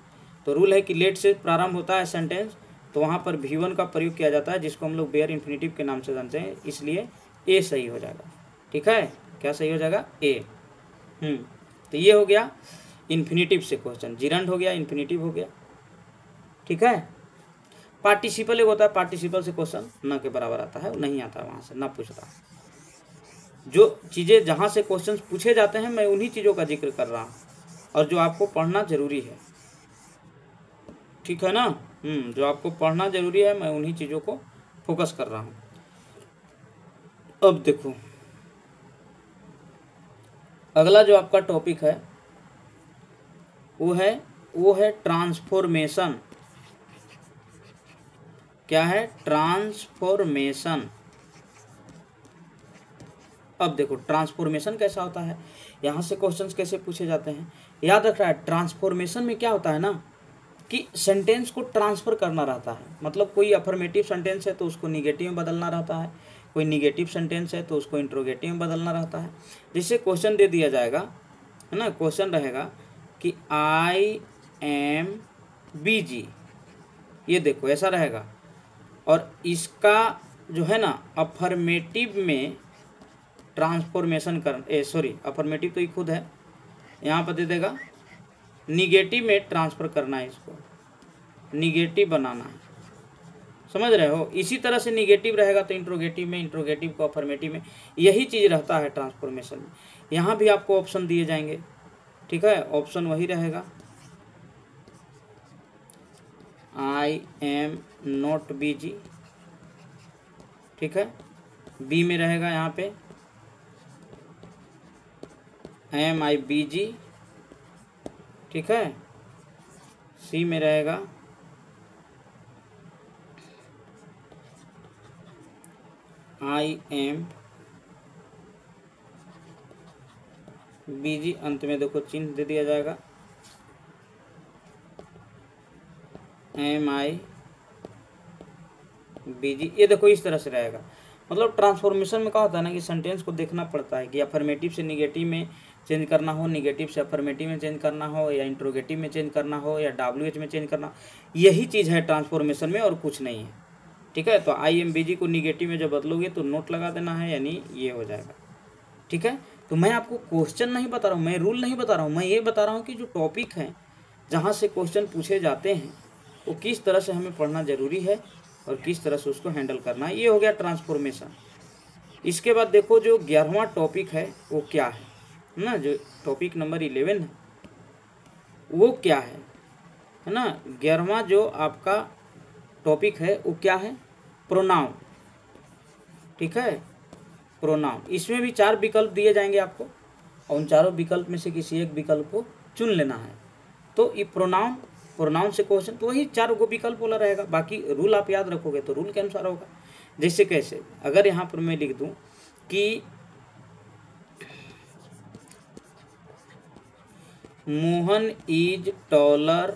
तो रूल है कि लेट से प्रारंभ होता है सेंटेंस, तो वहाँ पर V1 का प्रयोग किया जाता है, जिसको हम लोग बेयर इन्फिनिटिव के नाम से जानते हैं, इसलिए ए सही हो जाएगा, ठीक है। क्या सही हो जाएगा, ए। तो ये हो गया इन्फिनिटिव से क्वेश्चन, जिरंड हो गया, इन्फिनिटिव हो गया, ठीक है। पार्टिसिपल एक होता है, पार्टिसिपल से क्वेश्चन न के बराबर आता है, नहीं आता है, वहाँ से ना पूछता। जो चीज़ें जहाँ से क्वेश्चन पूछे जाते हैं, मैं उन्हीं चीज़ों का जिक्र कर रहा हूँ, और जो आपको पढ़ना जरूरी है, ठीक है ना। जो आपको पढ़ना जरूरी है, मैं उन्हीं चीज़ों को फोकस कर रहा हूँ। अब देखो, अगला जो आपका टॉपिक है वो है ट्रांसफॉर्मेशन। क्या है, ट्रांसफॉर्मेशन। अब देखो ट्रांसफॉर्मेशन कैसा होता है, यहाँ से क्वेश्चंस कैसे पूछे जाते हैं, याद रख रहा है। ट्रांसफॉर्मेशन में क्या होता है ना, कि सेंटेंस को ट्रांसफ़र करना रहता है। मतलब कोई अफर्मेटिव सेंटेंस है तो उसको निगेटिव में बदलना रहता है, कोई निगेटिव सेंटेंस है तो उसको इंट्रोगेटिव में बदलना रहता है। जैसे क्वेश्चन दे दिया जाएगा, है ना, क्वेश्चन रहेगा कि आई एम बिजी, ये देखो ऐसा रहेगा। और इसका जो है ना अफर्मेटिव में ट्रांसफॉर्मेशन अफर्मेटिव तो ये खुद है, यहाँ पर दे देगा निगेटिव में ट्रांसफ़र करना है, इसको निगेटिव बनाना है, समझ रहे हो। इसी तरह से निगेटिव रहेगा तो इंट्रोगेटिव में, इंट्रोगेटिव को अफर्मेटिव में, यही चीज़ रहता है ट्रांसफॉर्मेशन में। यहाँ भी आपको ऑप्शन दिए जाएंगे, ठीक है, ऑप्शन वही रहेगा, आई एम नॉट बिजी, ठीक है। बी में रहेगा यहाँ पे एम आई बिजी, ठीक है। सी में रहेगा आई एम बिजी, अंत में देखो चिन्ह दे दिया जाएगा एम आई बिजी, ये देखो इस तरह से रहेगा। मतलब ट्रांसफॉर्मेशन में क्या होता है ना कि सेंटेंस को देखना पड़ता है कि अफर्मेटिव से निगेटिव में चेंज करना हो, निगेटिव से अफर्मेटिव में चेंज करना हो, या इंट्रोगेटिव में चेंज करना हो, या WH में चेंज करना, यही चीज़ है ट्रांसफॉर्मेशन में और कुछ नहीं है, ठीक है। तो आई एम बिजी को निगेटिव में जब बदलोगे तो नोट लगा देना है, यानी ये हो जाएगा, ठीक है। तो मैं आपको क्वेश्चन नहीं बता रहा हूँ, मैं रूल नहीं बता रहा हूँ, मैं ये बता रहा हूँ कि जो टॉपिक है जहाँ से क्वेश्चन पूछे जाते हैं वो किस तरह से हमें पढ़ना जरूरी है और किस तरह से उसको हैंडल करना है। ये हो गया ट्रांसफॉर्मेशन। इसके बाद देखो जो 11वां टॉपिक है वो क्या है ना, जो टॉपिक नंबर 11 है वो क्या है ना। 11वां जो आपका टॉपिक है वो क्या है, प्रोनाउन, ठीक है, प्रोनाउन। इसमें भी 4 विकल्प दिए जाएंगे आपको और उन चारों विकल्प में से किसी एक विकल्प को चुन लेना है। तो ये प्रोनाउन से क्वेश्चन तो वही 4 गो विकल्प वाला रहेगा, बाकी रूल आप याद रखोगे तो रूल के अनुसार होगा। जैसे कैसे, अगर यहाँ पर मैं लिख दूँ कि मोहन इज टॉलर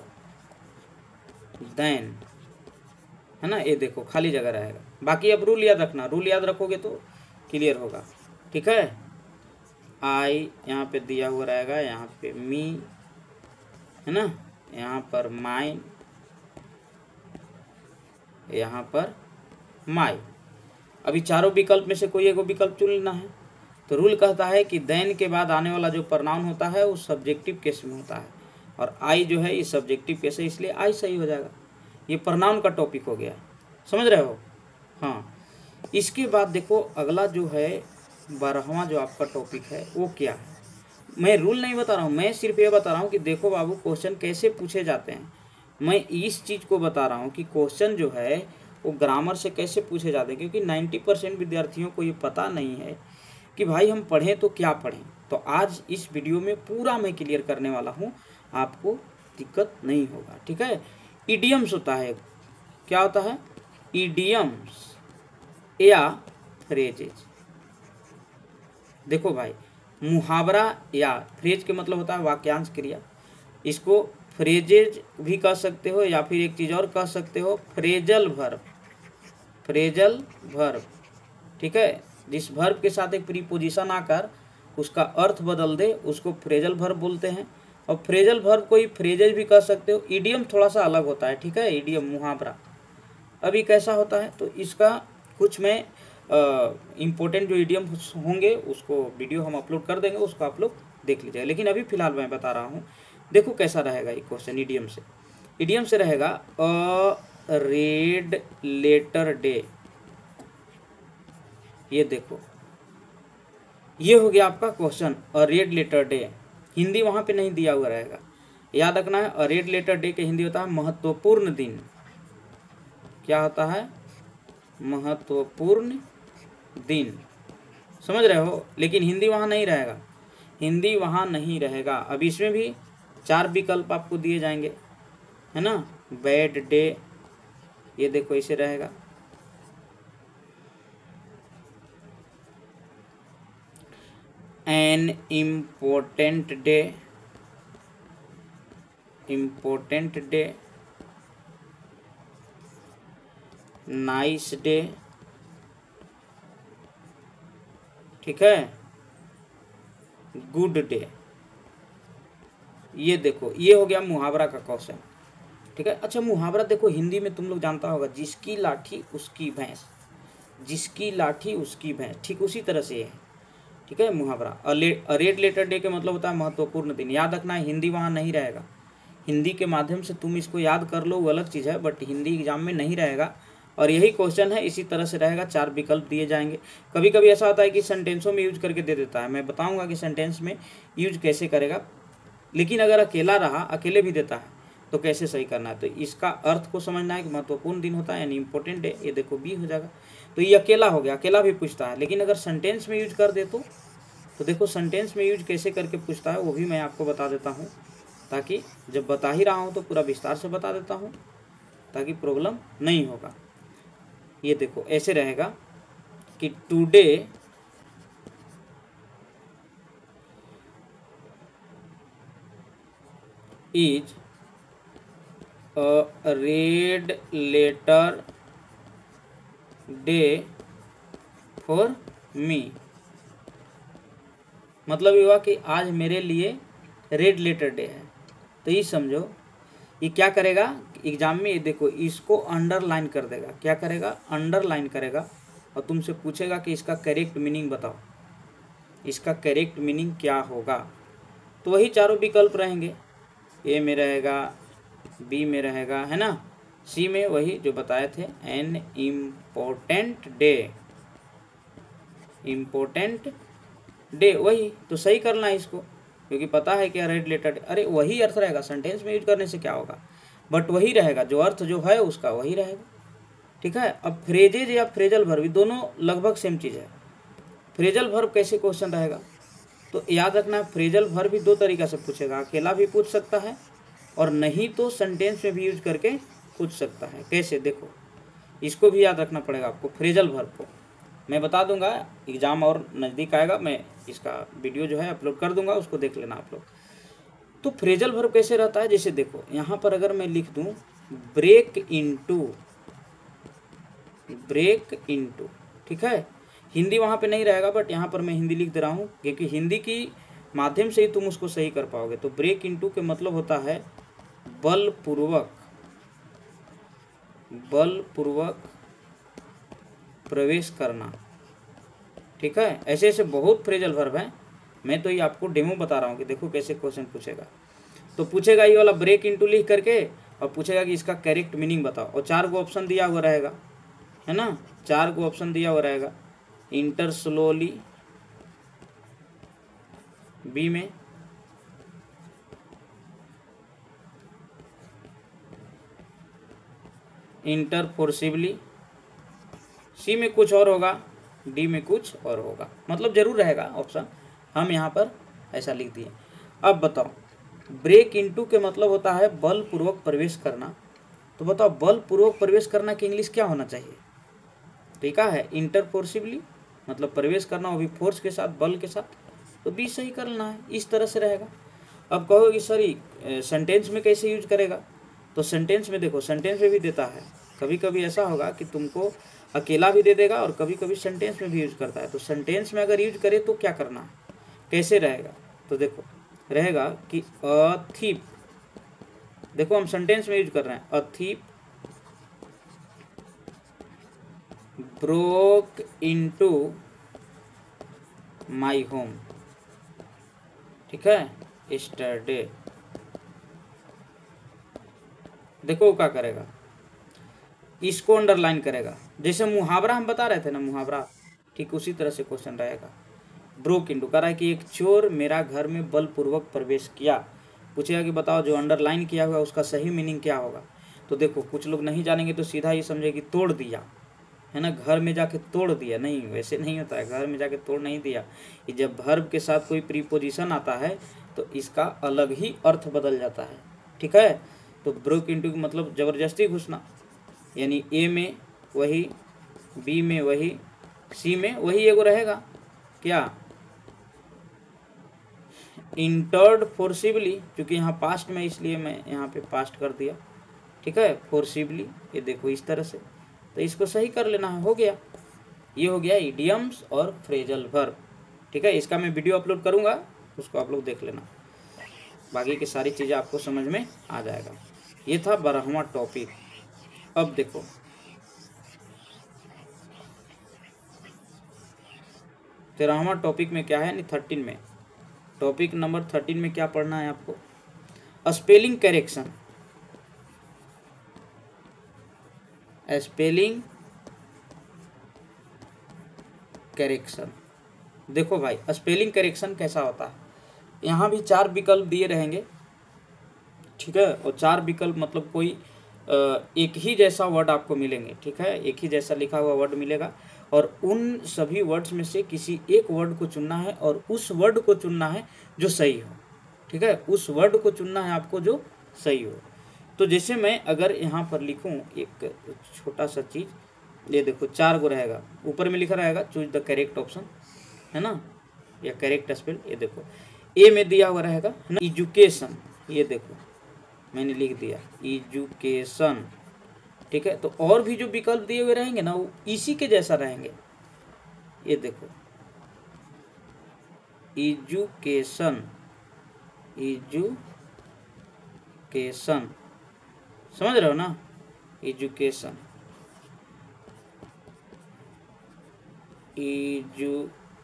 देन, है ना, ये देखो खाली जगह रहेगा। बाकी अब रूल याद रखना, रूल याद रखोगे तो क्लियर होगा, ठीक है। आई यहाँ पे दिया हुआ रहेगा, यहाँ पे मी, है ना, यहाँ पर माइन, यहाँ पर माई। अभी चारों विकल्प में से कोई एक विकल्प चुन लेना है। तो रूल कहता है कि देन के बाद आने वाला जो प्रोनाउन होता है वो सब्जेक्टिव केस में होता है, और आई जो है ये सब्जेक्टिव केस है, इसलिए आई सही हो जाएगा। ये प्रोनाउन का टॉपिक हो गया, समझ रहे हो। हाँ, इसके बाद देखो अगला जो है 12वां जो आपका टॉपिक है वो क्या है। मैं रूल नहीं बता रहा हूँ, मैं सिर्फ ये बता रहा हूँ कि देखो बाबू क्वेश्चन कैसे पूछे जाते हैं। मैं इस चीज़ को बता रहा हूँ कि क्वेश्चन जो है वो ग्रामर से कैसे पूछे जाते हैं, क्योंकि 90% विद्यार्थियों को ये पता नहीं है कि भाई हम पढ़ें तो क्या पढ़ें। तो आज इस वीडियो में पूरा मैं क्लियर करने वाला हूँ, आपको दिक्कत नहीं होगा, ठीक है। इडियम्स होता है, क्या होता है, इडियम्स या फ्रेजेज। देखो भाई, मुहावरा या फ्रेज के मतलब होता है वाक्यांश क्रिया, इसको फ्रेजेज भी कह सकते हो, या फिर एक चीज़ और कह सकते हो फ्रेजल वर्ब, फ्रेजल वर्ब, ठीक है। जिस वर्ब के साथ एक प्रीपोजिशन आकर उसका अर्थ बदल दे उसको फ्रेजल वर्ब बोलते हैं। और फ्रेजल वर्ब को ही फ्रेजेज भी कह सकते हो। इडियम थोड़ा सा अलग होता है, ठीक है, इडियम मुहावरा अभी कैसा होता है, तो इसका कुछ मैं इम्पोर्टेंट जो इडियम होंगे उसको वीडियो हम अपलोड कर देंगे, उसको आप लोग देख लीजिएगा। लेकिन अभी फिलहाल मैं बता रहा हूँ, देखो कैसा रहेगा ये क्वेश्चन इडियम से। इडियम से रहेगा अ रेड लेटर डे, ये देखो ये हो गया आपका क्वेश्चन, अ रेड लेटर डे। हिंदी वहाँ पे नहीं दिया हुआ रहेगा, याद रखना है। अ रेड लेटर डे के हिंदी होता है महत्वपूर्ण दिन। क्या होता है, महत्वपूर्ण दिन, समझ रहे हो। लेकिन हिंदी वहाँ नहीं रहेगा, हिंदी वहाँ नहीं रहेगा। अब इसमें भी 4 विकल्प आपको दिए जाएंगे, है ना। बैड डे, ये देखो इसे रहेगा। An important day, important day. Nice day, ठीक है, गुड डे। ये देखो, ये हो गया मुहावरा का क्वेश्चन, ठीक है। अच्छा, मुहावरा देखो हिंदी में तुम लोग जानता होगा, जिसकी लाठी उसकी भैंस, जिसकी लाठी उसकी भैंस, ठीक उसी तरह से है, ठीक है। मुहावरा अ रेड लेटर डे के मतलब होता है महत्वपूर्ण दिन। याद रखना है, हिंदी वहाँ नहीं रहेगा। हिंदी के माध्यम से तुम इसको याद कर लो वो अलग चीज़ है, बट हिंदी एग्जाम में नहीं रहेगा। और यही क्वेश्चन है, इसी तरह से रहेगा, 4 विकल्प दिए जाएंगे। कभी कभी ऐसा होता है कि सेंटेंसों में यूज करके दे देता है, मैं बताऊंगा कि सेंटेंस में यूज कैसे करेगा। लेकिन अगर अकेला रहा, अकेले भी देता है तो कैसे सही करना है, तो इसका अर्थ को समझना है कि महत्वपूर्ण दिन होता है यानी इंपॉर्टेंट डे। ये देखो बी हो जाएगा। तो ये अकेला हो गया, अकेला भी पूछता है। लेकिन अगर सेंटेंस में यूज कर दे तो देखो सेंटेंस में यूज कैसे करके पूछता है वो भी मैं आपको बता देता हूँ, ताकि जब बता ही रहा हूँ तो पूरा विस्तार से बता देता हूँ ताकि प्रॉब्लम नहीं होगा। ये देखो ऐसे रहेगा कि today is a red letter day for me. मतलब ये हुआ कि आज मेरे लिए रेड लेटर डे है। तो ये समझो, ये क्या करेगा एग्जाम में, ये देखो इसको अंडरलाइन कर देगा। क्या करेगा? अंडरलाइन करेगा और तुमसे पूछेगा कि इसका करेक्ट मीनिंग बताओ, इसका करेक्ट मीनिंग क्या होगा। तो वही चारों विकल्प रहेंगे, ए में रहेगा, बी में रहेगा, है ना, सी में वही जो बताए थे, an important day, important day, वही तो सही करना है इसको, क्योंकि पता है कि रेड लेटर, अरे वही अर्थ रहेगा, सेंटेंस में यूज करने से क्या होगा, बट वही रहेगा, जो अर्थ जो है उसका वही रहेगा, ठीक है। अब फ्रेजेज या फ्रेजल वर्ब दोनों लगभग सेम चीज़ है। फ्रेजल वर्ब कैसे क्वेश्चन रहेगा, तो याद रखना फ्रेजल वर्ब भी 2 तरीक़ा से पूछेगा, अकेला भी पूछ सकता है और नहीं तो सेंटेंस में भी यूज करके पूछ सकता है। कैसे, देखो इसको भी याद रखना पड़ेगा आपको। फ्रेजल वर्ब को मैं बता दूंगा, एग्ज़ाम और नज़दीक आएगा, मैं इसका वीडियो जो है अपलोड कर दूंगा, उसको देख लेना आप लोग। तो फ्रेजल वर्ब कैसे रहता है, जैसे देखो यहाँ पर अगर मैं लिख दूँ ब्रेक इनटू, ब्रेक इनटू, ठीक है, हिंदी वहाँ पे नहीं रहेगा, बट यहाँ पर मैं हिंदी लिख दे रहा हूँ क्योंकि हिंदी की माध्यम से ही तुम उसको सही कर पाओगे। तो ब्रेक इनटू के मतलब होता है बलपूर्वक, बलपूर्वक प्रवेश करना, ठीक है। ऐसे ऐसे बहुत फ्रेजल वर्ब हैं, मैं तो ये आपको डेमो बता रहा हूँ कि देखो कैसे क्वेश्चन पूछेगा। तो पूछेगा ये वाला ब्रेक इनटू लिख करके और पूछेगा कि इसका करेक्ट मीनिंग बताओ, और 4 गो ऑप्शन दिया हुआ रहेगा, है ना, 4 गो ऑप्शन दिया हुआ रहेगा। इंटर स्लोली बी में, इंटर फोर्सिबली सी में कुछ और होगा, डी में कुछ और होगा, मतलब जरूर रहेगा ऑप्शन, हम यहाँ पर ऐसा लिख दिए। अब बताओ ब्रेक इनटू के मतलब होता है बलपूर्वक प्रवेश करना। तो बताओ बलपूर्वक प्रवेश करना की इंग्लिश क्या होना चाहिए, ठीक है, इंटर फोर्सिबली, मतलब प्रवेश करना वो भी फोर्स के साथ, बल के साथ, तो बी सही करना है, इस तरह से रहेगा। अब कहोगे सर सेंटेंस में कैसे यूज करेगा, तो सेंटेंस में देखो सेंटेंस में भी देता है, कभी कभी ऐसा होगा कि तुमको अकेला भी दे देगा और कभी कभी सेंटेंस में भी यूज करता है। तो सेंटेंस में अगर यूज करे तो क्या करना है, कैसे रहेगा, तो देखो रहेगा कि अ थीप, देखो हम सेंटेंस में यूज कर रहे हैं, a thief broke into my home, ठीक है, यस्टरडे। देखो क्या करेगा, इसको अंडरलाइन करेगा, जैसे मुहावरा हम बता रहे थे ना, मुहावरा ठीक उसी तरह से क्वेश्चन रहेगा। ब्रोक इनटू कह रहा है कि एक चोर मेरा घर में बलपूर्वक प्रवेश किया, पूछेगा कि बताओ जो अंडरलाइन किया हुआ उसका सही मीनिंग क्या होगा। तो देखो कुछ लोग नहीं जानेंगे तो सीधा ये समझे कि तोड़ दिया, है ना, घर में जाके तोड़ दिया, नहीं वैसे नहीं होता है, घर में जाके तोड़ नहीं दिया। ये जब वर्ब के साथ कोई प्रीपोजिशन आता है तो इसका अलग ही अर्थ बदल जाता है, ठीक है। तो ब्रोक इनटू मतलब ज़बरदस्ती घुसना, यानी ए में वही, बी में वही, सी में वही एगो रहेगा क्या, इंटर्ड फोर्सिबली, क्योंकि यहाँ पास्ट में इसलिए मैं यहाँ पे पास्ट कर दिया, ठीक है, फोर्सिबली, ये देखो इस तरह से, तो इसको सही कर लेना है, हो गया। ये हो गया इडियम्स और फ्रेजल वर्ब। ठीक है। इसका मैं वीडियो अपलोड करूँगा, उसको आप लोग देख लेना, बाकी की सारी चीज़ें आपको समझ में आ जाएगा। ये था 12वां टॉपिक। अब देखो 13वां टॉपिक में क्या है, यानी 13 में, टॉपिक नंबर 13 में क्या पढ़ना है आपको, स्पेलिंग करेक्शन। Spelling correction. देखो भाई स्पेलिंग करेक्शन कैसा होता है, यहाँ भी 4 विकल्प दिए रहेंगे, ठीक है। और 4 विकल्प मतलब कोई एक ही जैसा वर्ड आपको मिलेंगे, ठीक है, एक ही जैसा लिखा हुआ वर्ड मिलेगा, और उन सभी वर्ड्स में से किसी एक वर्ड को चुनना है, और उस वर्ड को चुनना है जो सही हो, ठीक है, उस वर्ड को चुनना है आपको जो सही हो। तो जैसे मैं अगर यहाँ पर लिखूँ एक छोटा सा चीज़, ये देखो 4 गो रहेगा, ऊपर में लिखा रहेगा चूज द करेक्ट ऑप्शन, है ना, या करेक्ट स्पेल। ये देखो ए में दिया हुआ रहेगा, है ना, एजुकेशन, ये देखो मैंने लिख दिया एजुकेशन, ठीक है। तो और भी जो विकल्प दिए हुए रहेंगे ना वो इसी के जैसा रहेंगे, ये देखो एजुकेशन, एजुकेशन, समझ रहे हो ना, एजुकेशन, एजुकेशन,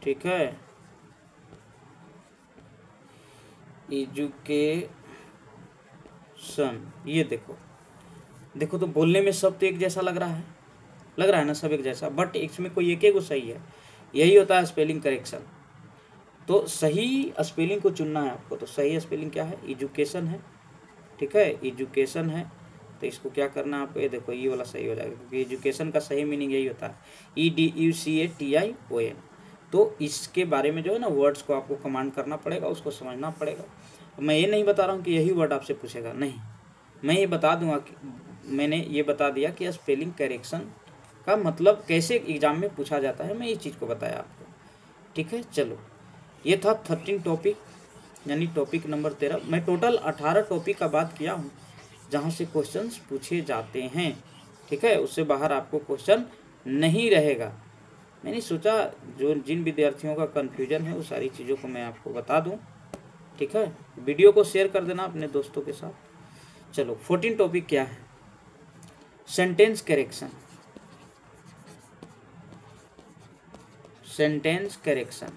ठीक है, एजुकेशन। ये देखो देखो, तो बोलने में सब तो एक जैसा लग रहा है ना, सब एक जैसा, बट इसमें कोई एक ही सही है। यही होता है स्पेलिंग करेक्शन। तो सही स्पेलिंग को चुनना है आपको। तो सही स्पेलिंग क्या है, एजुकेशन है, ठीक है, एजुकेशन है। तो इसको क्या करना है आपको, ये देखो ये वाला सही हो जाएगा, क्योंकि एजुकेशन का सही मीनिंग यही होता है, EDUCATION। तो इसके बारे में जो है ना वर्ड्स को आपको कमांड करना पड़ेगा, उसको समझना पड़ेगा। मैं ये नहीं बता रहा हूँ कि यही वर्ड आपसे पूछेगा, नहीं, मैं ये बता दूंगा कि मैंने ये बता दिया कि स्पेलिंग करेक्शन का मतलब कैसे एग्जाम में पूछा जाता है, मैं ये चीज़ को बताया आपको, ठीक है। चलो ये था 13 टॉपिक, यानी टॉपिक नंबर 13। मैं टोटल 18 टॉपिक का बात किया हूँ जहाँ से क्वेश्चंस पूछे जाते हैं, ठीक है, उससे बाहर आपको क्वेश्चन नहीं रहेगा। मैंने सोचा जो जिन विद्यार्थियों का कन्फ्यूजन है वो सारी चीज़ों को मैं आपको बता दूं, ठीक है। वीडियो को शेयर कर देना अपने दोस्तों के साथ। चलो 14 टॉपिक क्या है, सेंटेंस करेक्शन। Sentence correction.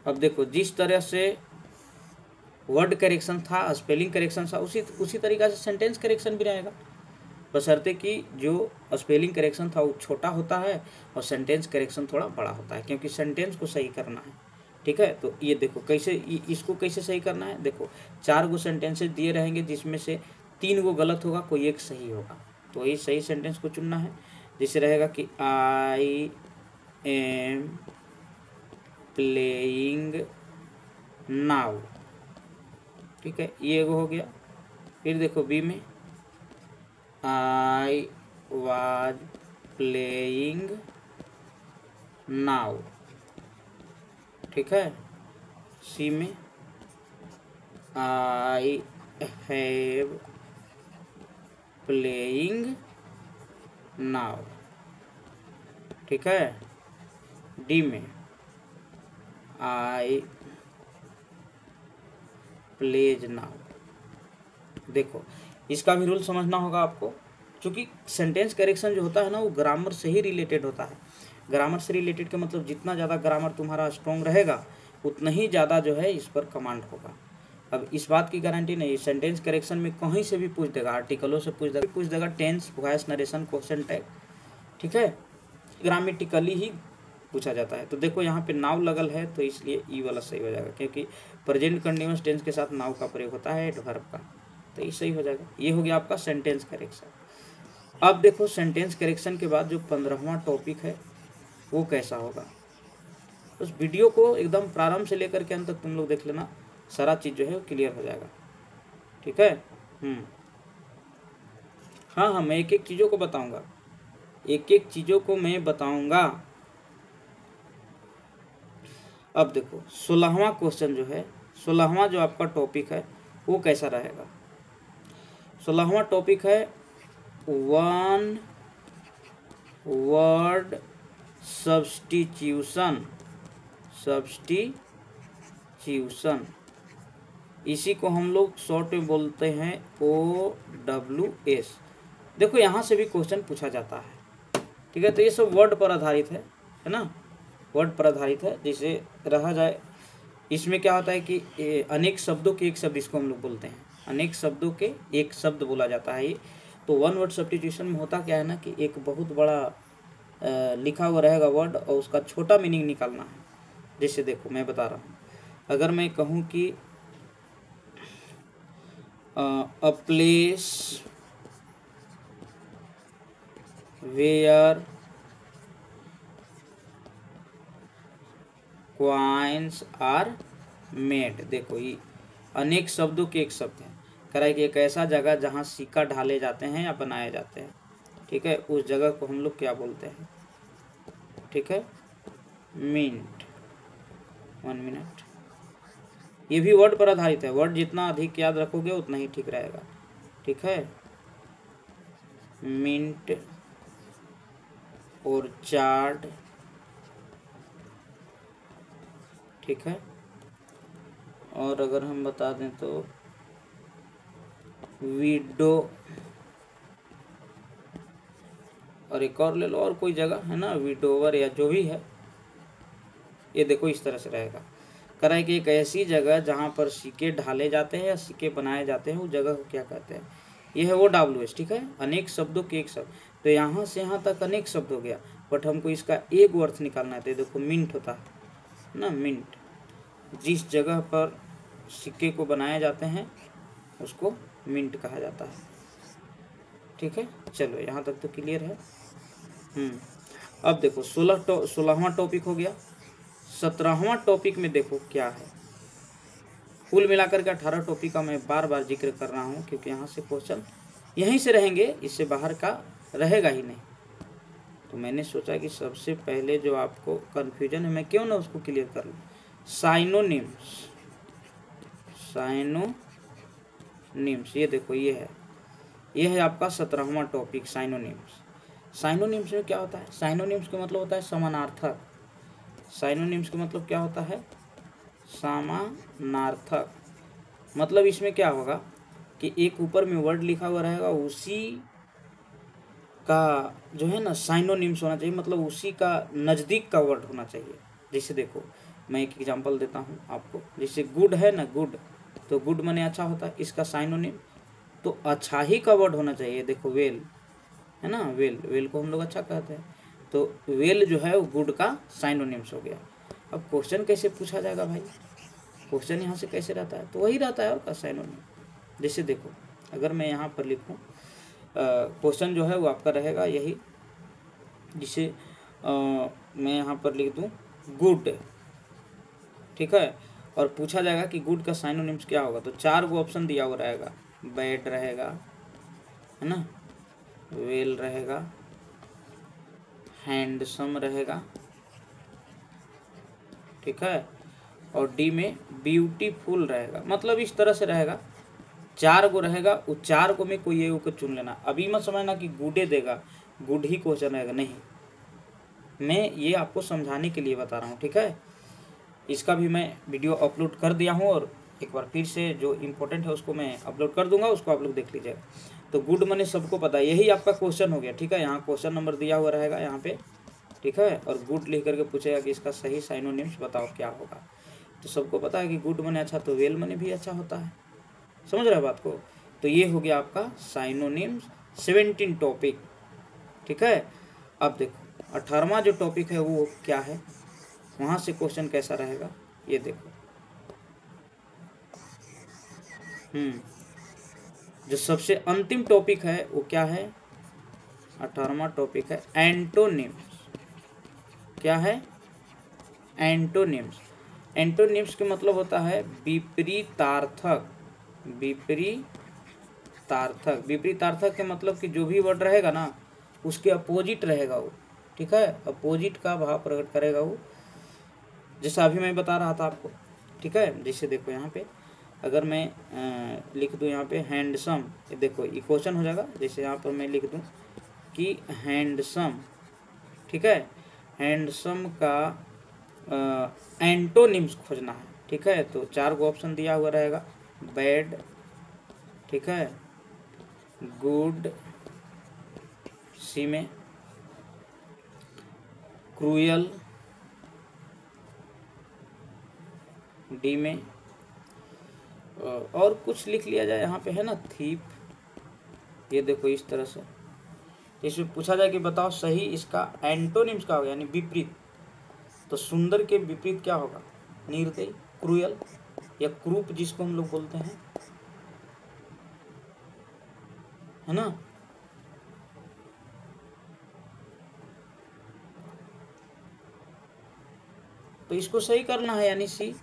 अब देखो जिस तरह से वर्ड करेक्शन था, स्पेलिंग करेक्शन था, उसी तरीक़ा से सेंटेंस करेक्शन भी रहेगा, बशर्ते कि जो स्पेलिंग करेक्शन था वो छोटा होता है और सेंटेंस करेक्शन थोड़ा बड़ा होता है, क्योंकि सेंटेंस को सही करना है, ठीक है। तो ये देखो कैसे इसको कैसे सही करना है, देखो 4 गो सेंटेंसेस दिए रहेंगे जिसमें से 3 गो गलत होगा, कोई एक सही होगा, तो ये सही सेंटेंस को चुनना है। जैसे रहेगा कि आई एम प्लेइंग नाउ, ठीक है, ये हो गया। फिर देखो बी में I was playing now, ठीक है। सी में I have playing now, ठीक है। डी में I plays now। देखो इसका भी रूल समझना होगा आपको, क्योंकि सेंटेंस करेक्शन जो होता है ना वो ग्रामर से ही रिलेटेड होता है। ग्रामर से रिलेटेड का मतलब जितना ज़्यादा ग्रामर तुम्हारा स्ट्रॉन्ग रहेगा उतना ही ज़्यादा जो है इस पर कमांड होगा। अब इस बात की गारंटी नहीं, सेंटेंस करेक्शन में कहीं से भी पूछ देगा, आर्टिकलों से पूछ देगा, tense, voice, narration, question tag, ठीक है, ग्रामेटिकली ही पूछा जाता है। तो देखो यहाँ पे नाउ लगल है तो इसलिए ई वाला सही हो जाएगा, क्योंकि प्रेजेंट कंटिन्यूअस टेंस के साथ नाउ का प्रयोग होता है एडवर्ब का, तो ये सही हो जाएगा। ये हो गया आपका सेंटेंस करेक्शन। अब देखो सेंटेंस करेक्शन के बाद जो 15वां टॉपिक है वो कैसा होगा, उस वीडियो को एकदम प्रारंभ से लेकर के अंत तक तुम लोग देख लेना, सारा चीज़ जो है वो क्लियर हो जाएगा, ठीक है। हाँ, मैं एक एक चीज़ों को बताऊंगा, एक एक चीज़ों को मैं बताऊंगा। अब देखो 16वां क्वेश्चन जो है, 16वां जो आपका टॉपिक है वो कैसा रहेगा। 16वां टॉपिक है 1 वर्ड सब्स्टिट्यूशन, सब्स्टिट्यूशन, इसी को हम लोग शॉर्ट में बोलते हैं OWS। देखो यहाँ से भी क्वेश्चन पूछा जाता है, ठीक है। तो ये सब वर्ड पर आधारित है ना, वर्ड पर आधारित है। जैसे रहा जाए, इसमें क्या होता है कि अनेक शब्दों के एक शब्द, इसको हम लोग बोलते हैं अनेक शब्दों के एक शब्द बोला जाता है ये। तो वन वर्ड सब्स्टिट्यूशन में होता क्या है ना कि एक बहुत बड़ा लिखा हुआ रहेगा वर्ड और उसका छोटा मीनिंग निकालना है। जैसे देखो मैं बता रहा हूँ, अगर मैं कहूँ कि a place where coins are made, देखो ये अनेक शब्दों के एक शब्द है। कह रहा है कि एक ऐसा जगह जहाँ सिक्का ढाले जाते हैं या बनाए जाते हैं, ठीक है, उस जगह को हम लोग क्या बोलते हैं, ठीक है, मिंट। 1 मिनट। ये भी वर्ड पर आधारित है, वर्ड जितना अधिक याद रखोगे उतना ही ठीक रहेगा, ठीक है। मिंट, ऑर्चार्ड, ठीक है। और अगर हम बता दें तो विडो, और एक और ले लो, और कोई जगह है ना, विडोवर या जो भी है, ये देखो इस तरह से रहेगा। कह रहा है कि एक ऐसी जगह जहाँ पर सिक्के ढाले जाते हैं या सिक्के बनाए जाते हैं, उस जगह को क्या कहते हैं, ये है OWS, ठीक है, अनेक शब्दों के एक शब्द। तो यहाँ से यहाँ तक अनेक शब्द हो गया, बट हमको इसका एक अर्थ निकालना है। तो देखो मिंट होता है ना, मिंट, जिस जगह पर सिक्के को बनाए जाते हैं उसको मिंट कहा जाता है, ठीक है। चलो यहाँ तक तो क्लियर है। अब देखो 16वां टॉपिक हो गया। 17वां टॉपिक में देखो क्या है। कुल मिलाकर के 18 टॉपिक का मैं बार बार जिक्र कर रहा हूँ, क्योंकि यहाँ से क्वेश्चन यहीं से रहेंगे, इससे बाहर का रहेगा ही नहीं। तो मैंने सोचा कि सबसे पहले जो आपको कन्फ्यूजन है, मैं क्यों ना उसको क्लियर कर लूँ। साइनोनिम्स, साइनोनिम्स, ये देखो ये है आपका 17वां टॉपिक, साइनोनिम्स। साइनोनिम्स में क्या होता है, साइनोनिम्स का मतलब होता है समानार्थक। साइनोनिम्स का मतलब क्या होता है, समानार्थक। मतलब इसमें क्या होगा कि एक ऊपर में वर्ड लिखा हुआ रहेगा, उसी का जो है ना साइनोनिम्स होना चाहिए, मतलब उसी का नज़दीक का वर्ड होना चाहिए। जैसे देखो मैं एक एग्जांपल देता हूँ आपको, जैसे गुड है ना, गुड, तो गुड माने अच्छा होता है, इसका साइनोनिम तो अच्छा ही का वर्ड होना चाहिए। देखो वेल है ना, वेल को हम लोग अच्छा कहते हैं, तो वेल जो है वो गुड का साइनोनिम्स हो गया। अब क्वेश्चन कैसे पूछा जाएगा भाई, क्वेश्चन यहाँ से कैसे रहता है, तो वही रहता है और का साइनोनिम। जैसे देखो अगर मैं यहाँ पर लिखूँ, क्वेश्चन जो है वो आपका रहेगा यही, जिसे मैं यहाँ पर लिख दूँ गुड, ठीक है, और पूछा जाएगा कि गुड का साइनोनिम्स क्या होगा। तो 4 गो ऑप्शन दिया हुआ रहेगा, बैड रहेगा, है ना, वेल रहेगा, हैंडसम रहेगा, ठीक है, और डी में ब्यूटीफुल रहेगा। मतलब इस तरह से रहेगा, 4 गो रहेगा, उस 4 को में कोई एक को चुन लेना। अभी मत समझना कि गुडे देगा, गुड ही क्वेश्चन रहेगा, नहीं, मैं ये आपको समझाने के लिए बता रहा हूँ, ठीक है। इसका भी मैं वीडियो अपलोड कर दिया हूँ, और एक बार फिर से जो इम्पोर्टेंट है उसको मैं अपलोड कर दूंगा, उसको आप लोग देख लीजिएगा। तो गुड मने सबको पता है, यही आपका क्वेश्चन हो गया, ठीक है। यहाँ क्वेश्चन नंबर दिया हुआ रहेगा यहाँ पे, ठीक है, और गुड लिख करके पूछेगा कि इसका सही साइनोनिम्स बताओ क्या होगा। तो सबको पता है कि गुड मने अच्छा, तो वेल मने भी अच्छा होता है, समझ रहे बात को। तो ये हो गया आपका साइनोनिम्स 17 टॉपिक, ठीक है। अब देखो 18वां जो टॉपिक है वो क्या है, वहाँ से क्वेश्चन कैसा रहेगा, ये देखो। जो सबसे अंतिम टॉपिक है वो क्या है, 18वां टॉपिक है एंटोनिम्स। क्या है, एंटोनिम्स। एंटोनिम्स के मतलब होता है विपरीतार्थक। विपरीतार्थक, विपरीतार्थक के मतलब कि जो भी वर्ड रहेगा ना उसके अपोजिट रहेगा वो, ठीक है, अपोजिट का भाव प्रकट करेगा वो, जैसा अभी मैं बता रहा था आपको, ठीक है। जैसे देखो यहाँ पे अगर मैं लिख दूँ यहाँ पे हैंडसम, देखो ये क्वेश्चन हो जाएगा। जैसे यहाँ पर मैं लिख दूँ कि हैंडसम, ठीक है। हैंडसम का एंटोनिम्स खोजना है, ठीक है। तो 4 गो ऑप्शन दिया हुआ रहेगा, बैड, ठीक है, गुड, सी में, क्रूयल, डी में, और कुछ लिख लिया जाए यहाँ पे, है ना, थीप। ये देखो इस तरह से इसमें पूछा जाए कि बताओ सही इसका एंटोनिम्स क्या होगा, यानी विपरीत। तो सुंदर के विपरीत क्या होगा, निर्दयी, क्रूयल या क्रूप जिसको हम लोग बोलते हैं, है ना। तो इसको सही करना है, यानी सी।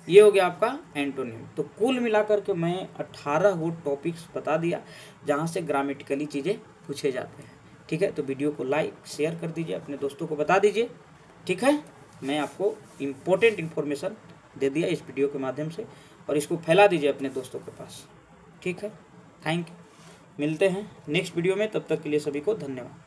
ये हो गया आपका एंटोनिम। तो कुल मिलाकर के मैं 18 गो टॉपिक्स बता दिया जहाँ से ग्रामेटिकली चीज़ें पूछे जाते हैं, ठीक है। तो वीडियो को लाइक शेयर कर दीजिए, अपने दोस्तों को बता दीजिए, ठीक है। मैं आपको इम्पोर्टेंट इन्फॉर्मेशन दे दिया इस वीडियो के माध्यम से, और इसको फैला दीजिए अपने दोस्तों के पास, ठीक है। Thank you. मिलते हैं नेक्स्ट वीडियो में, तब तक के लिए सभी को धन्यवाद।